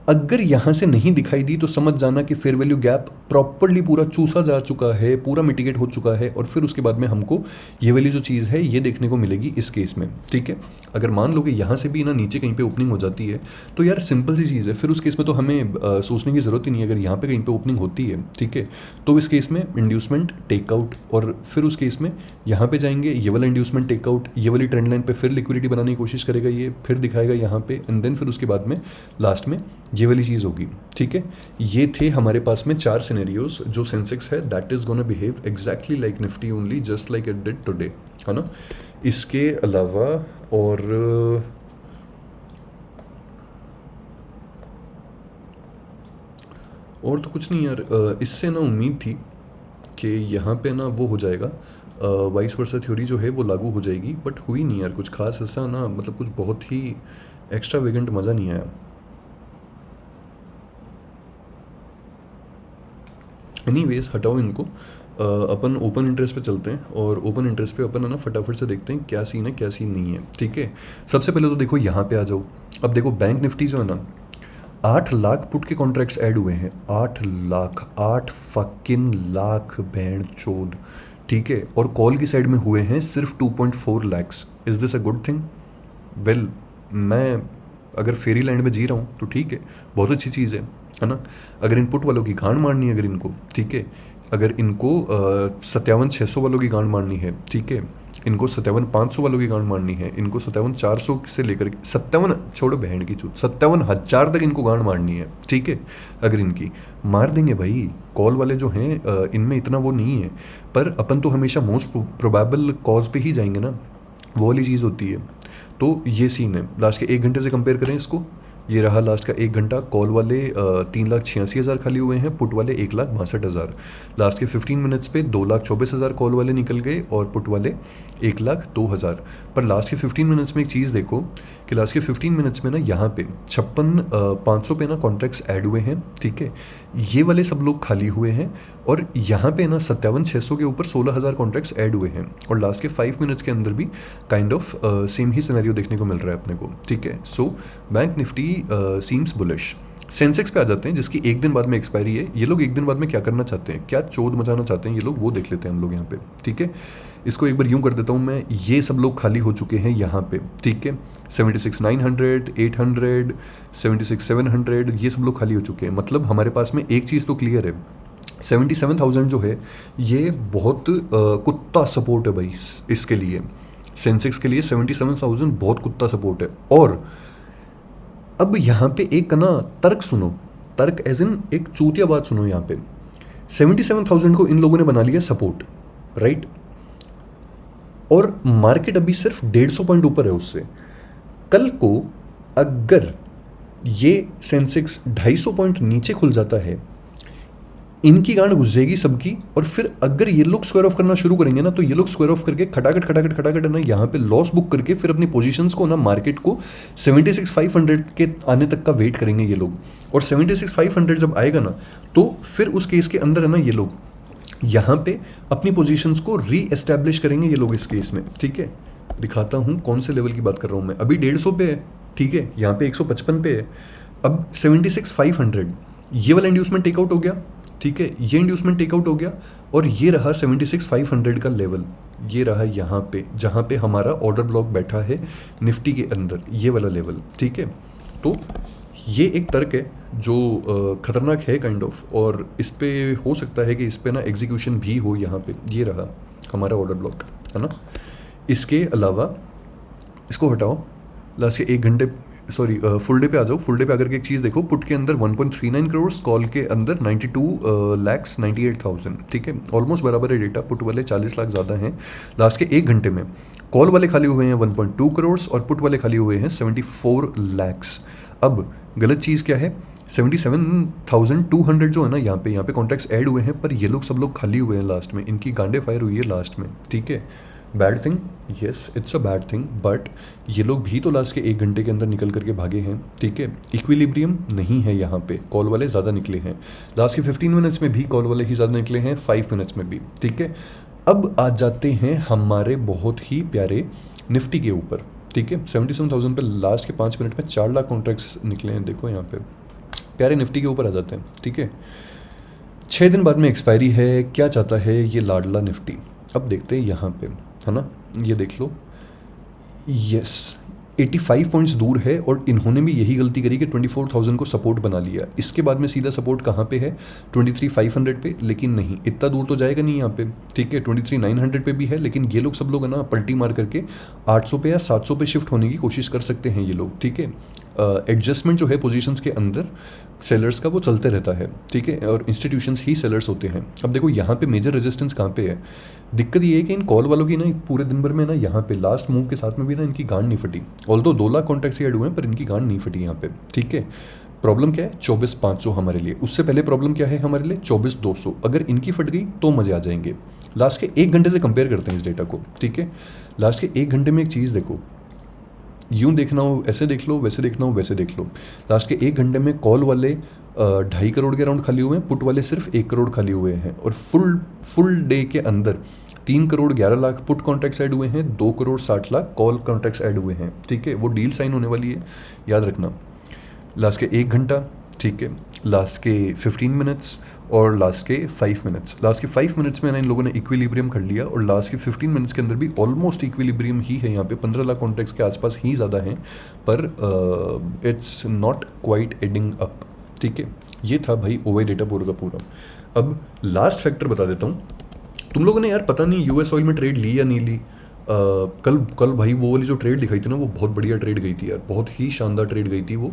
अगर यहाँ से नहीं दिखाई दी तो समझ जाना कि फेयर वैल्यू गैप प्रॉपरली पूरा चूसा जा चुका है, पूरा मिटिगेट हो चुका है, और फिर उसके बाद में हमको ये वाली जो चीज़ है ये देखने को मिलेगी इस केस में, ठीक है। अगर मान लो कि यहाँ से भी ना नीचे कहीं पे ओपनिंग हो जाती है तो यार सिंपल सी चीज़ है, फिर उस केस में तो हमें सोचने की ज़रूरत ही नहीं है। अगर यहाँ पे कहीं पे ओपनिंग होती है, ठीक है, तो इस केस में इंड्यूसमेंट टेकआउट, और फिर उस केस में यहाँ पे जाएंगे, ये वाला इंड्यूसमेंट टेकआउट, ये वाली ट्रेंड लाइन पे फिर लिक्विडिटी बनाने की कोशिश करेगा, ये फिर दिखाएगा यहाँ पे, एंड देन फिर उसके बाद में लास्ट में ये वाली चीज़ होगी, ठीक है। ये थे हमारे पास में 4 सिनेरियोज। जो सेंसेक्स है that is gonna behave exactly like Nifty only, just like it did today, है ना। इसके अलावा और तो कुछ नहीं यार। इससे ना उम्मीद थी कि यहाँ पे ना वो हो जाएगा, वाइस वर्सा थ्योरी जो है वो लागू हो जाएगी, बट हुई नहीं यार कुछ खास ऐसा ना, मतलब कुछ बहुत ही एक्स्ट्रा वेगेंट मज़ा नहीं आया। एनीवेज हटाओ इनको, अपन ओपन इंटरेस्ट पे चलते हैं, और ओपन इंटरेस्ट पे अपन है ना फटाफट से देखते हैं क्या सीन है क्या सीन नहीं है, ठीक है। सबसे पहले तो देखो यहाँ पे आ जाओ। अब देखो बैंक निफ्टी जो है ना, 8 लाख पुट के कॉन्ट्रैक्ट्स ऐड हुए हैं, 8 लाख, 8 फकिंग लाख बैंड चोद, ठीक है। और कॉल की साइड में हुए हैं सिर्फ 2.4 lakhs. Is this a good thing? Well, मैं अगर फेरी लैंड में जी रहा हूँ तो ठीक है, बहुत अच्छी चीज़ है ना। अगर इनपुट वालों की गांड मारनी है अगर इनको, ठीक है, अगर इनको 57,600 वालों की गांड मारनी है, ठीक है, इनको 57,500 वालों की गांड मारनी है, इनको 57,400 से लेकर 57, छोड़ो बहन की चूत, 57,000 तक इनको गांड मारनी है, ठीक है। अगर इनकी मार देंगे भाई, कॉल वाले जो हैं इनमें इतना वो नहीं है, पर अपन तो हमेशा मोस्ट प्रोबेबल कॉज पे ही जाएंगे ना, वो वाली चीज़ होती है। तो ये सीन है। लास्ट के 1 घंटे से कंपेयर करें इसको, ये रहा लास्ट का 1 घंटा। कॉल वाले 3,86,000 खाली हुए हैं, पुट वाले 1,62,000। लास्ट के 15 मिनट्स पे 2,24,000 कॉल वाले निकल गए और पुट वाले 1,02,000। पर लास्ट के 15 मिनट्स में एक चीज़ देखो कि लास्ट के 15 मिनट्स में ना यहाँ पे 56,500 पे ना कॉन्ट्रैक्ट्स ऐड हुए हैं, ठीक है, ये वाले सब लोग खाली हुए हैं, और यहाँ पे ना 57,600 के ऊपर 16,000 कॉन्ट्रैक्ट्स ऐड हुए हैं, और लास्ट के 5 मिनट्स के अंदर भी kind of same he scenario देखने को मिल रहा है अपने को, ठीक है। So bank Nifty seems bullish. Sensex पे आ जाते हैं जिसकी 1 दिन बाद में एक्सपायरी है। ये लोग 1 दिन बाद में क्या करना चाहते हैं, क्या चोद मचाना चाहते हैं ये लोग, वो देख लेते हैं हम लोग यहाँ पे, ठीक है। इसको एक बार यूं कर देता हूँ मैं, ये सब लोग खाली हो चुके हैं यहाँ पे, ठीक है। 76,900, 800, 76,700, ये सब लोग खाली हो चुके हैं। मतलब हमारे पास में एक चीज़ तो क्लियर है, 77,000 जो है ये बहुत कुत्ता सपोर्ट है भाई इसके लिए, सेंसेक्स के लिए 77,000 बहुत कुत्ता सपोर्ट है। और अब यहाँ पे एक ना तर्क सुनो, तर्क एज इन एक चूतिया बात सुनो। यहाँ पे 77,000 को इन लोगों ने बना लिया सपोर्ट, राइट, और मार्केट अभी सिर्फ 150 पॉइंट ऊपर है उससे। कल को अगर ये सेंसेक्स 250 पॉइंट नीचे खुल जाता है, इनकी गांड घुस जाएगी सबकी, और फिर अगर ये लोग स्क्वायर ऑफ करना शुरू करेंगे ना, तो ये लोग स्क्वायर ऑफ करके खटाखट ना यहाँ पे लॉस बुक करके फिर अपनी पोजीशंस को ना मार्केट को 76,500 के आने तक का वेट करेंगे ये लोग। और 76,500 जब आएगा ना, तो फिर उस केस के अंदर है ना ये लोग यहाँ पे अपनी पोजीशंस को री एस्टैब्लिश करेंगे ये लोग इस केस में, ठीक है। दिखाता हूँ कौन से लेवल की बात कर रहा हूँ मैं। अभी 150 पे है, ठीक है, यहाँ पे 155 पे है। अब 76,500 ये वाला इंड्यूसमेंट टेकआउट हो गया, ठीक है, ये इंड्यूसमेंट टेकआउट हो गया, और ये रहा 76,500 का लेवल, ये रहा यहाँ पे जहाँ पे हमारा ऑर्डर ब्लॉक बैठा है निफ्टी के अंदर, ये वाला लेवल, ठीक है। तो ये एक तर्क है जो खतरनाक है काइंड ऑफ, और इस पे हो सकता है कि इस पे ना एग्जीक्यूशन भी हो। यहाँ पे ये रहा हमारा ऑर्डर ब्लॉक, है ना। इसके अलावा इसको हटाओ, लास्ट के 1 घंटे सॉरी फुल डे पे आ जाओ। फुल डे पे आकर के एक चीज़ देखो, पुट के अंदर 1.39 करोड़, कॉल के अंदर 92,98,000, ठीक है, ऑलमोस्ट बराबर है डेटा। पुट वाले 40 लाख ज़्यादा हैं लास्ट के एक घंटे में। कॉल वाले खाली हुए हैं 1.2 करोड़ और पुट वाले खाली हुए हैं 74 लैक्स। अब गलत चीज़ क्या है, 77,200 जो है ना, यहाँ पे कॉन्ट्रैक्ट्स ऐड हुए हैं, पर ये लोग सब लोग खाली हुए हैं लास्ट में, इनकी गांडे फायर हुई है लास्ट में, ठीक है। Bad thing, yes it's a bad thing, but ये लोग भी तो लास्ट के एक घंटे के अंदर निकल करके भागे हैं, ठीक है। इक्विलिब्रियम नहीं है यहाँ पे, कॉल वाले ज़्यादा निकले हैं लास्ट के 15 मिनट्स में भी, कॉल वाले ही ज़्यादा निकले हैं 5 मिनट्स में भी, ठीक है। अब आ जाते हैं हमारे बहुत ही प्यारे निफ्टी के ऊपर, ठीक है। 77,000 पे लास्ट के 5 मिनट में 4 लाख कॉन्ट्रैक्ट्स निकले हैं, देखो यहाँ पे। प्यारे निफ्टी के ऊपर आ जाते हैं, ठीक है। 6 दिन बाद में एक्सपायरी है, क्या चाहता है ये लाडला निफ्टी। अब देखते हैं यहाँ पे, है ना, ये देख लो, यस 85 पॉइंट्स दूर है, और इन्होंने भी यही गलती करी कि 24,000 को सपोर्ट बना लिया। इसके बाद में सीधा सपोर्ट कहाँ पे है, 23,500 पे, लेकिन नहीं, इतना दूर तो जाएगा नहीं यहाँ पे, ठीक है। 23,900 पे भी है, लेकिन ये लोग सब लोग है ना पलटी मार करके 800 पे या 700 पे शिफ्ट होने की कोशिश कर सकते हैं ये लोग, ठीक है। एडजस्टमेंट जो है पोजीशंस के अंदर सेलर्स का वो चलते रहता है, ठीक है, और इंस्टीट्यूशंस ही सेलर्स होते हैं। अब देखो यहाँ पे मेजर रेजिस्टेंस कहाँ पे है, दिक्कत ये है कि इन कॉल वालों की ना पूरे दिन भर में ना यहाँ पे लास्ट मूव के साथ में भी ना इनकी गांड नहीं फटी। ऑल्दो 2 लाख कॉन्ट्रैक्ट्स ऐड हुए हैं, पर इनकी गांड नहीं फटी यहाँ पे, ठीक है। प्रॉब्लम क्या है, 24,500 हमारे लिए। उससे पहले प्रॉब्लम क्या है हमारे लिए, 24,200। अगर इनकी फट गई तो मजे आ जाएंगे। लास्ट के एक घंटे से कंपेयर करते हैं इस डेटा को, ठीक है। लास्ट के एक घंटे में एक चीज़ देखो, यूं देखना हो ऐसे देख लो, वैसे देखना हो वैसे देख लो। लास्ट के एक घंटे में कॉल वाले 2.5 करोड़ के अराउंड खाली हुए हैं, पुट वाले सिर्फ 1 करोड़ खाली हुए हैं, और फुल डे के अंदर 3 crore 11 lakh put contracts add हुए हैं, 2 crore 60 lakh call contracts add हुए हैं, ठीक है। वो डील साइन होने वाली है, याद रखना। लास्ट के एक घंटा, ठीक है, लास्ट के 15 मिनट्स और लास्ट के 5 मिनट्स। लास्ट के 5 मिनट्स में ना इन लोगों ने इक्विलिब्रियम कर लिया, और लास्ट के 15 मिनट्स के अंदर भी ऑलमोस्ट इक्विलिब्रियम ही है। यहाँ पे 15 लाख कॉन्ट्रैक्ट्स के आसपास ही ज़्यादा हैं, पर it's not quite adding up, ठीक है। ये था भाई ओवे डेटा पूरा का पूरा। अब लास्ट फैक्टर बता देता हूँ। तुम लोगों ने यार पता नहीं यूएस ऑयल में ट्रेड ली या नहीं ली। कल भाई वो वाली जो ट्रेड दिखाई थी ना, वो बहुत बढ़िया ट्रेड गई थी यार, बहुत ही शानदार ट्रेड गई थी वो।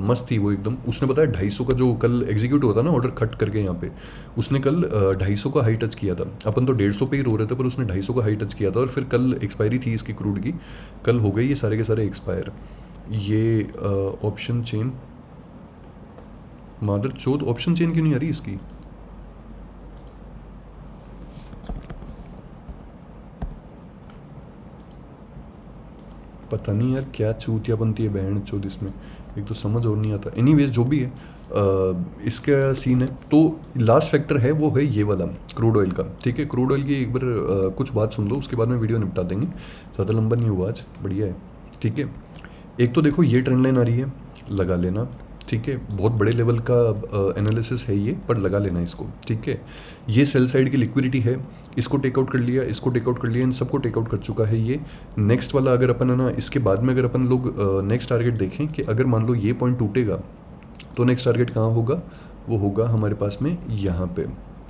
मस्त थी वो एकदम। उसने बताया 250 का जो कल एग्जीक्यूट हुआ था ना ऑर्डर खट करके यहाँ पे, उसने कल 250 का हाई टच किया था। अपन तो 150 पे ही रो रहे थे, पर उसने 250 का हाई टच किया था, और फिर कल एक्सपायरी थी इसकी क्रूड की, कल हो गई ये सारे के सारे एक्सपायर। ये ऑप्शन चेन, मादर चौथ, ऑप्शन चेन क्यों नहीं आ रही इसकी। पता नहीं यार क्या चूतिया बनती है बहन चौथ इसमें, एक तो समझ और नहीं आता। एनीवेज जो भी है, इसका सीन है। तो लास्ट फैक्टर है वो है ये वाला क्रूड ऑयल का, ठीक है। क्रूड ऑयल की एक बार कुछ बात सुन लो, उसके बाद में वीडियो निपटा देंगे। ज़्यादा लंबा नहीं हुआ आज, बढ़िया है, ठीक है। एक तो देखो ये ट्रेंड लाइन आ रही है, लगा लेना, ठीक है। बहुत बड़े लेवल का एनालिसिस है ये, पर लगा लेना इसको, ठीक है। ये सेल साइड की लिक्विडिटी है, इसको टेकआउट कर लिया, इसको टेकआउट कर लिया, इन सबको टेकआउट कर चुका है ये। नेक्स्ट वाला अगर अपन है ना, इसके बाद में अगर अपन लोग नेक्स्ट टारगेट देखें कि अगर मान लो ये पॉइंट टूटेगा तो नेक्स्ट टारगेट कहाँ होगा, वो होगा हमारे पास में यहाँ पे,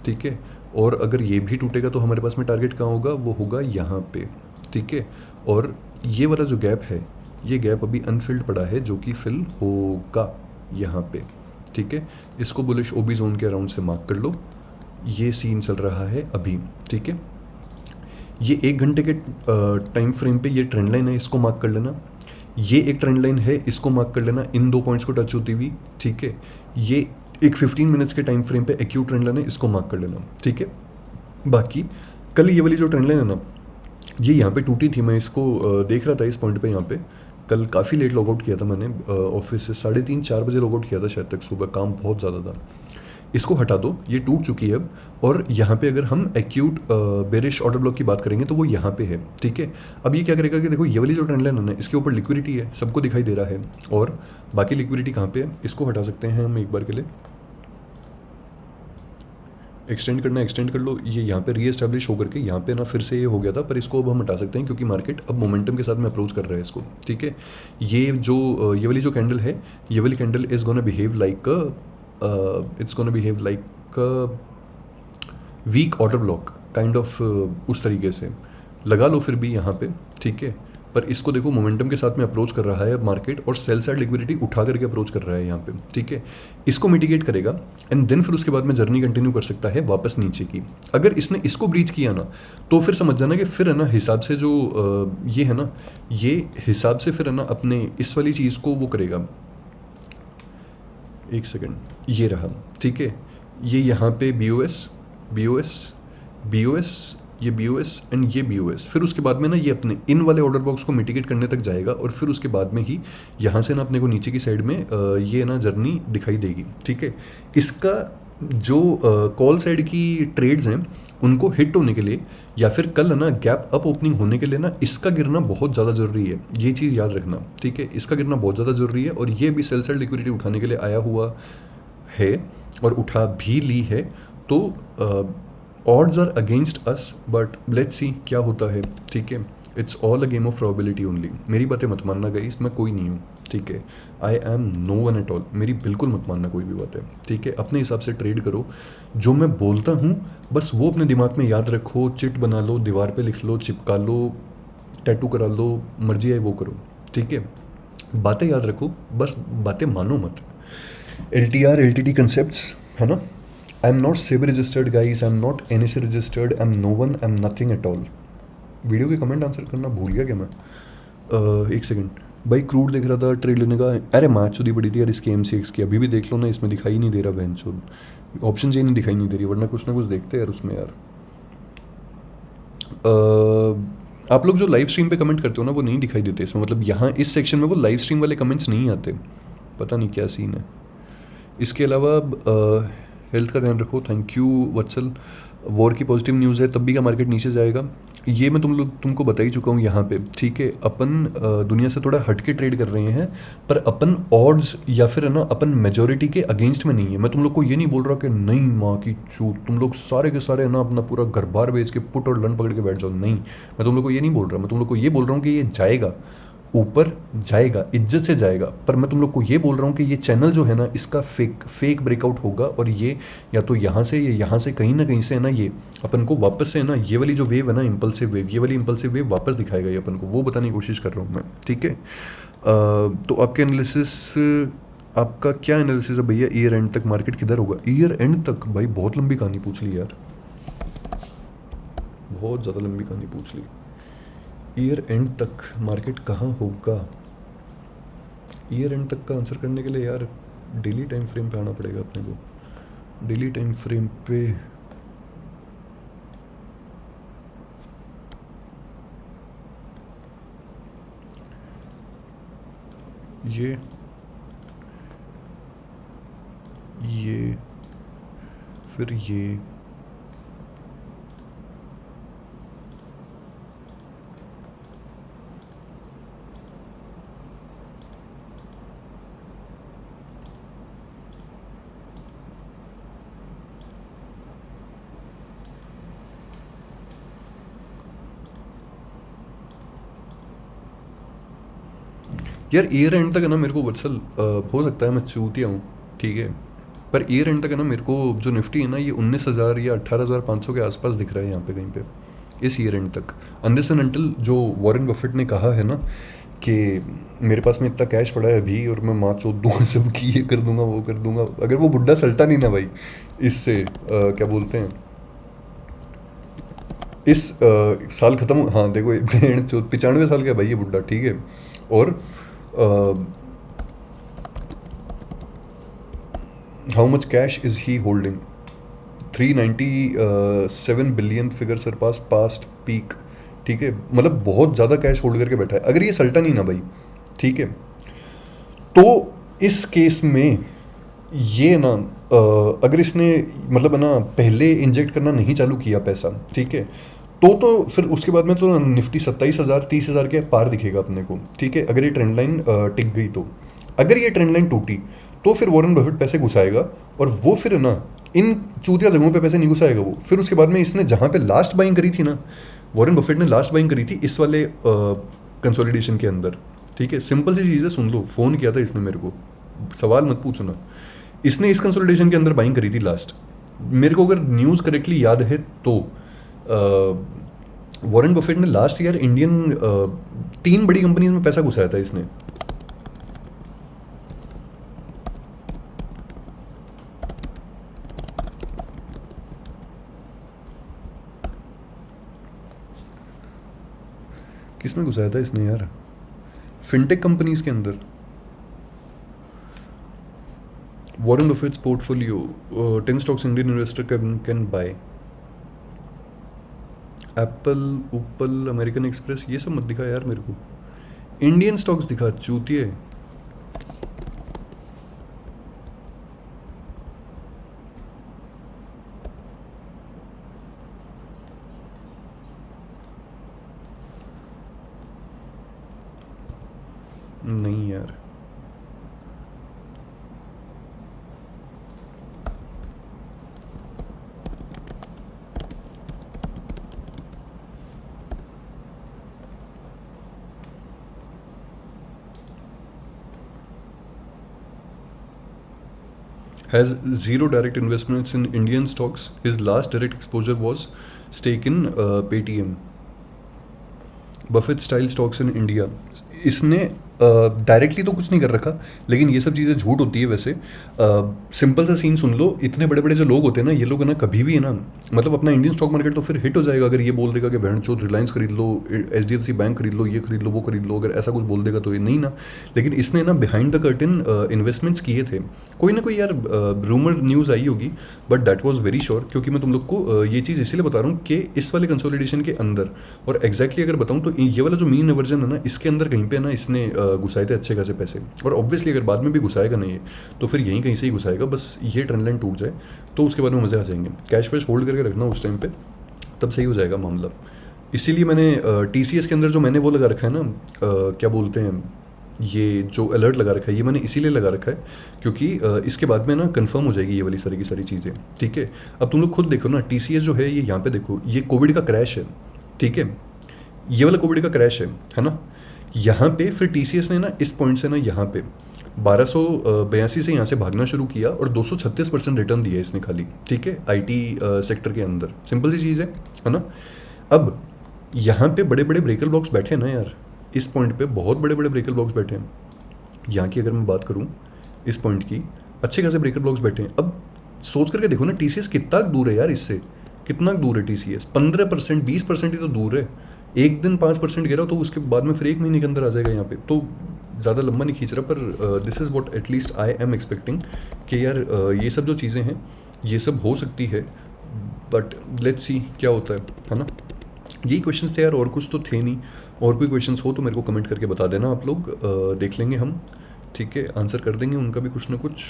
ठीक है। और अगर ये भी टूटेगा तो हमारे पास में टारगेट कहाँ होगा, वो होगा यहाँ पे, ठीक है। और ये वाला जो गैप है, ये गैप अभी अनफिल्ड पड़ा है, जो कि फिल होगा यहाँ पे, ठीक है। इसको बुलिश ओबी जोन के अराउंड से मार्क कर लो। ये सीन चल रहा है अभी, ठीक है। ये 1 घंटे के टाइम फ्रेम पे ये ट्रेंड लाइन है, इसको मार्क कर लेना। ये एक ट्रेंड लाइन है, इसको मार्क कर लेना, इन 2 पॉइंट्स को टच होती हुई, ठीक है। ये एक 15 मिनट्स के टाइम फ्रेम पे एक्यूट ट्रेंड लाइन है, इसको मार्क कर लेना, ठीक है। बाकी कल ये वाली जो ट्रेंड लाइन है ना, ये यहाँ पे टूटी थी, मैं इसको देख रहा था इस पॉइंट पे। यहाँ पे कल काफ़ी लेट लॉग आउट किया था मैंने ऑफिस से, 3:30-4 बजे लॉग आउट किया था शायद तक सुबह, काम बहुत ज़्यादा था। इसको हटा दो, ये टूट चुकी है अब। और यहाँ पे अगर हम एक्यूट बेरिश ऑर्डर ब्लॉक की बात करेंगे तो वो यहाँ पे है, ठीक है। अब ये क्या करेगा कि देखो ये वाली जो ट्रेंड लाइन है ना, इसके ऊपर लिक्विडिटी है, सबको दिखाई दे रहा है, और बाकी लिक्विडिटी कहाँ पे है, इसको हटा सकते हैं हम एक बार के लिए। एक्सटेंड करना एक्सटेंड कर लो। ये यहाँ पे रीएस्टैब्लिश होकर के यहाँ पे ना फिर से ये हो गया था, पर इसको अब हम हटा सकते हैं क्योंकि मार्केट अब मोमेंटम के साथ में अप्रोच कर रहा है इसको, ठीक है। ये वाली जो कैंडल है, ये वाली candle is gonna behave like it's gonna behave like weak order block kind of, उस तरीके से लगा लो फिर भी यहाँ पे, ठीक है। पर इसको देखो मोमेंटम के साथ में अप्रोच कर रहा है अब मार्केट, और सेल साइड लिक्विडिटी उठा करके अप्रोच कर रहा है यहाँ पे, ठीक है। इसको मिटिगेट करेगा एंड देन फिर उसके बाद में जर्नी कंटिन्यू कर सकता है वापस नीचे की। अगर इसने इसको ब्रीच किया ना तो फिर समझ जाना कि फिर है ना हिसाब से जो ये है ना, ये हिसाब से फिर है ना अपने इस वाली चीज़ को वो करेगा। एक सेकेंड, ये रहा, ठीक है। ये यहाँ पे BOS BOS BOS, ये BOS एंड ये BOS, फिर उसके बाद में ना ये अपने इन वाले ऑर्डर बॉक्स को मिटिगेट करने तक जाएगा, और फिर उसके बाद में ही यहाँ से ना अपने को नीचे की साइड में ये ना जर्नी दिखाई देगी, ठीक है। इसका जो कॉल साइड की ट्रेड्स हैं उनको हिट होने के लिए या फिर कल ना गैप अप ओपनिंग होने के लिए ना इसका गिरना बहुत ज़्यादा ज़रूरी है, ये चीज़ याद रखना, ठीक है। इसका गिरना बहुत ज़्यादा ज़रूरी है, और ये भी सेल साइड लिक्विडिटी उठाने के लिए आया हुआ है और उठा भी ली है। तो odds are against us, but let's see क्या होता है, ठीक है। It's all a game of probability only. मेरी बातें मत मानना गाइस, मैं कोई नहीं हूँ, ठीक है। I am no one at all, मेरी बिल्कुल मत मानना कोई भी बात है, ठीक है। अपने हिसाब से ट्रेड करो, जो मैं बोलता हूँ बस वो अपने दिमाग में याद रखो, चिट बना लो, दीवार पे लिख लो, चिपका लो, टैटू करा लो, मर्जी है वो करो, ठीक है। बातें याद रखो, बस बातें मानो मत। LTR LTD कंसेप्ट्स है ना। I am not SEBI registered guys, I am not NSE registered, I am no one, I am nothing at all. Video के कमेंट आंसर करना भूल गया क्या मैं? एक सेकंड भाई, क्रूड देख रहा था ट्रेड लेने का। अरे मैच चुदी पड़ी थी यार इसकी MCX की, अभी भी देख लो ना, इसमें दिखाई नहीं दे रहा बहन चोद, ऑप्शन ये नहीं दिखाई नहीं दे रही, वरना कुछ ना कुछ देखते यार उसमें यार। आप लोग जो लाइव स्ट्रीम पे कमेंट करते हो ना वो नहीं दिखाई देते इसमें, मतलब यहाँ इस सेक्शन में वो लाइव स्ट्रीम वाले कमेंट्स नहीं आते, पता नहीं क्या सीन है। इसके अलावा हेल्थ का ध्यान रखो, थैंक यू वत्सल। वॉर की पॉजिटिव न्यूज़ है तब भी का मार्केट नीचे जाएगा, ये मैं तुमको बता ही चुका हूँ यहाँ पे, ठीक है। अपन दुनिया से थोड़ा हट के ट्रेड कर रहे हैं, पर अपन ऑड्स या फिर है ना अपन मेजोरिटी के अगेंस्ट में नहीं है। मैं तुम लोग को ये नहीं बोल रहा कि नहीं माँ की चूत तुम लोग सारे के सारे है ना अपना पूरा घर बार बेच के पुट और लन पकड़ के बैठ जाओ, नहीं, मैं तुम लोग को ये नहीं बोल रहा। मैं तुम लोग को ये बोल रहा हूँ कि ये जाएगा, ऊपर जाएगा, इज्जत से जाएगा, पर मैं तुम लोग को ये बोल रहा हूँ कि ये चैनल जो है ना इसका फेक ब्रेकआउट होगा, और ये या तो यहाँ से या यहाँ से कहीं ना कहीं से है ना ये अपन को वापस से है ना ये वाली जो वेव है ना इम्पल्सिव वेव, ये वाली इम्पल्सिव वेव वापस दिखाएगा ये अपन को, वो बताने की कोशिश कर रहा हूँ मैं, ठीक है। तो आपके एनालिसिस, आपका क्या एनालिसिस है भैया, ईयर एंड तक मार्केट किधर होगा? ईयर एंड तक भाई बहुत लंबी कहानी पूछ ली यार, बहुत ज़्यादा लंबी कहानी पूछ ली। ईयर एंड तक मार्केट कहाँ होगा? ईयर एंड तक का आंसर करने के लिए यार डेली टाइम फ्रेम पे आना पड़ेगा अपने को। डेली टाइम फ्रेम पे ये फिर ये यार ईयर एंड तक है ना मेरे को वत्सल हो सकता है मैं चूतिया हूँ, ठीक है, पर ईयर एंड तक है ना मेरे को जो निफ्टी है ना ये 19,000 या 18,500 के आसपास दिख रहा है यहाँ पे कहीं पे, इस ईयर एंड तक। अनलेस एंड अनटिल जो वॉरेन बफेट ने कहा है ना कि मेरे पास में इतना कैश पड़ा है अभी और मैं माँ चोद दूंगा सब की, ये कर दूंगा वो कर दूंगा, अगर वो बुढ़ा सल्टा नहीं ना भाई इससे क्या बोलते हैं इस साल ख़त्म, हाँ देखो 95 साल का भाई ये बुढ़ा, ठीक है। और how much cash is he holding? 397 billion figure surpass past peak, ठीक है, मतलब बहुत ज़्यादा कैश होल्ड करके बैठा है। अगर ये सल्टा नहीं ना भाई, ठीक है, तो इस केस में ये ना अगर इसने मतलब है ना पहले इंजेक्ट करना नहीं चालू किया पैसा, ठीक है, तो फिर उसके बाद में तो निफ्टी 27,000 30,000 के पार दिखेगा अपने को, ठीक है। अगर ये ट्रेंड लाइन टिक गई तो, अगर ये ट्रेंड लाइन टूटी तो फिर वॉरेन बफेट पैसे घुसाएगा, और वो फिर ना इन चूतिया जगहों पे पैसे नहीं घुसाएगा वो। फिर उसके बाद में इसने जहाँ पे लास्ट बाइंग करी थी ना, वॉरेन बफेट ने लास्ट बाइंग करी थी इस वाले कंसोलिडेशन के अंदर, ठीक है। सिंपल सी चीज़ है, सुन लो, फ़ोन किया था इसने मेरे को, सवाल मत पूछना। इसने इस कंसोलिडेशन के अंदर बाइंग करी थी लास्ट, मेरे को अगर न्यूज़ करेक्टली याद है तो वॉरेन बफेट ने लास्ट ईयर इंडियन 3 बड़ी कंपनीज में पैसा घुसाया था इसने। किसमें घुसाया था इसने यार? फिनटेक कंपनीज के अंदर। Warren Buffett's portfolio 10 stocks Indian investor can buy. Apple, उपल, अमेरिकन एक्सप्रेस, ये सब मत दिखा यार मेरे को, इंडियन स्टॉक्स दिखा चूतिए। नहीं यार, has zero direct investments in Indian stocks. His last direct exposure was stake in Paytm. Buffett style stocks in India. इसने डायरेक्टली तो कुछ नहीं कर रखा, लेकिन ये सब चीज़ें झूठ होती है वैसे। सिंपल सा सीन सुन लो, इतने बड़े बड़े जो लोग होते हैं ना, ये लोग है ना, कभी भी है ना, मतलब अपना इंडियन स्टॉक मार्केट तो फिर हिट हो जाएगा अगर ये बोल देगा कि बहन चोद रिलायंस खरीद लो, HDFC बैंक खरीद लो, ये खरीद लो, वो खरीद लो, अगर ऐसा कुछ बोल देगा तो ये नहीं ना। लेकिन इसने ना बिहाइंड द कर्टन इन्वेस्टमेंट्स किए थे, कोई ना कोई यार रूमर न्यूज़ आई होगी, but that was very sure, क्योंकि मैं तुम लोग को ये चीज़ इसलिए बता रहा हूँ कि इस वाले कंसोलिडेशन के अंदर, और एग्जैक्टली अगर बताऊँ तो ये वाला जो मीन वर्जन है ना, इसके अंदर कहीं पे ना इसने घुसाए थे अच्छे खासे पैसे। और ऑब्वियसली अगर बाद में भी घुसाएगा नहीं है तो फिर यहीं कहीं से ही घुसाएगा, बस ये ट्रेंड लाइन टूट जाए तो उसके बाद में मज़े आ जाएंगे। कैश वैश होल्ड करके रखना उस टाइम पे, तब सही हो जाएगा मामला। इसीलिए मैंने TCS के अंदर जो मैंने वो लगा रखा है ना, क्या बोलते हैं, ये जो अलर्ट लगा रखा है, ये मैंने इसीलिए लगा रखा है क्योंकि इसके बाद में ना कंफर्म हो जाएगी ये वाली सारी की सारी चीज़ें। ठीक है, अब तुम लोग खुद देखो ना, TCS जो है ये यहाँ पे देखो, ये कोविड का क्रैश है। ठीक है, ये वाला कोविड का क्रैश है ना। यहाँ पे फिर TCS ने ना इस पॉइंट से ना यहाँ पे 1282 से यहाँ से भागना शुरू किया और 236% रिटर्न दिया इसने खाली। ठीक है, IT सेक्टर के अंदर सिंपल सी चीज़ है ना। अब यहाँ पे बड़े बड़े ब्रेकर ब्लॉक्स बैठे हैं ना यार, इस पॉइंट पे बहुत बड़े बड़े ब्रेकर ब्लॉक्स बैठे हैं। यहाँ की अगर मैं बात करूँ इस पॉइंट की, अच्छे खासे ब्रेकर ब्लॉक्स बैठे हैं। अब सोच करके देखो ना, TCS कितना दूर है यार इससे, कितना दूर है TCS? 15%, 20% ही तो दूर है। एक दिन 5% गिरा तो उसके बाद में फिर 1 महीने के अंदर आ जाएगा यहाँ पे, तो ज़्यादा लंबा नहीं खींच रहा, पर this is what at least I am expecting कि यार ये सब जो चीज़ें हैं ये सब हो सकती है, बट लेट्स सी क्या होता है ना। यही क्वेश्चंस थे यार, और कुछ तो थे नहीं। और कोई क्वेश्चंस हो तो मेरे को कमेंट करके बता देना आप लोग, देख लेंगे हम। ठीक है, आंसर कर देंगे उनका भी कुछ ना कुछ।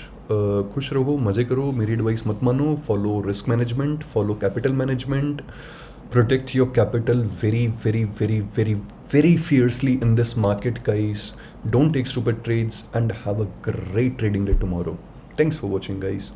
खुश रहो, मज़े करो, मेरी एडवाइस मत मानो, follow risk management, follow capital management, protect your capital very very very very very fiercely in this market, guys. Don't take stupid trades and have a great trading day tomorrow. Thanks for watching, guys.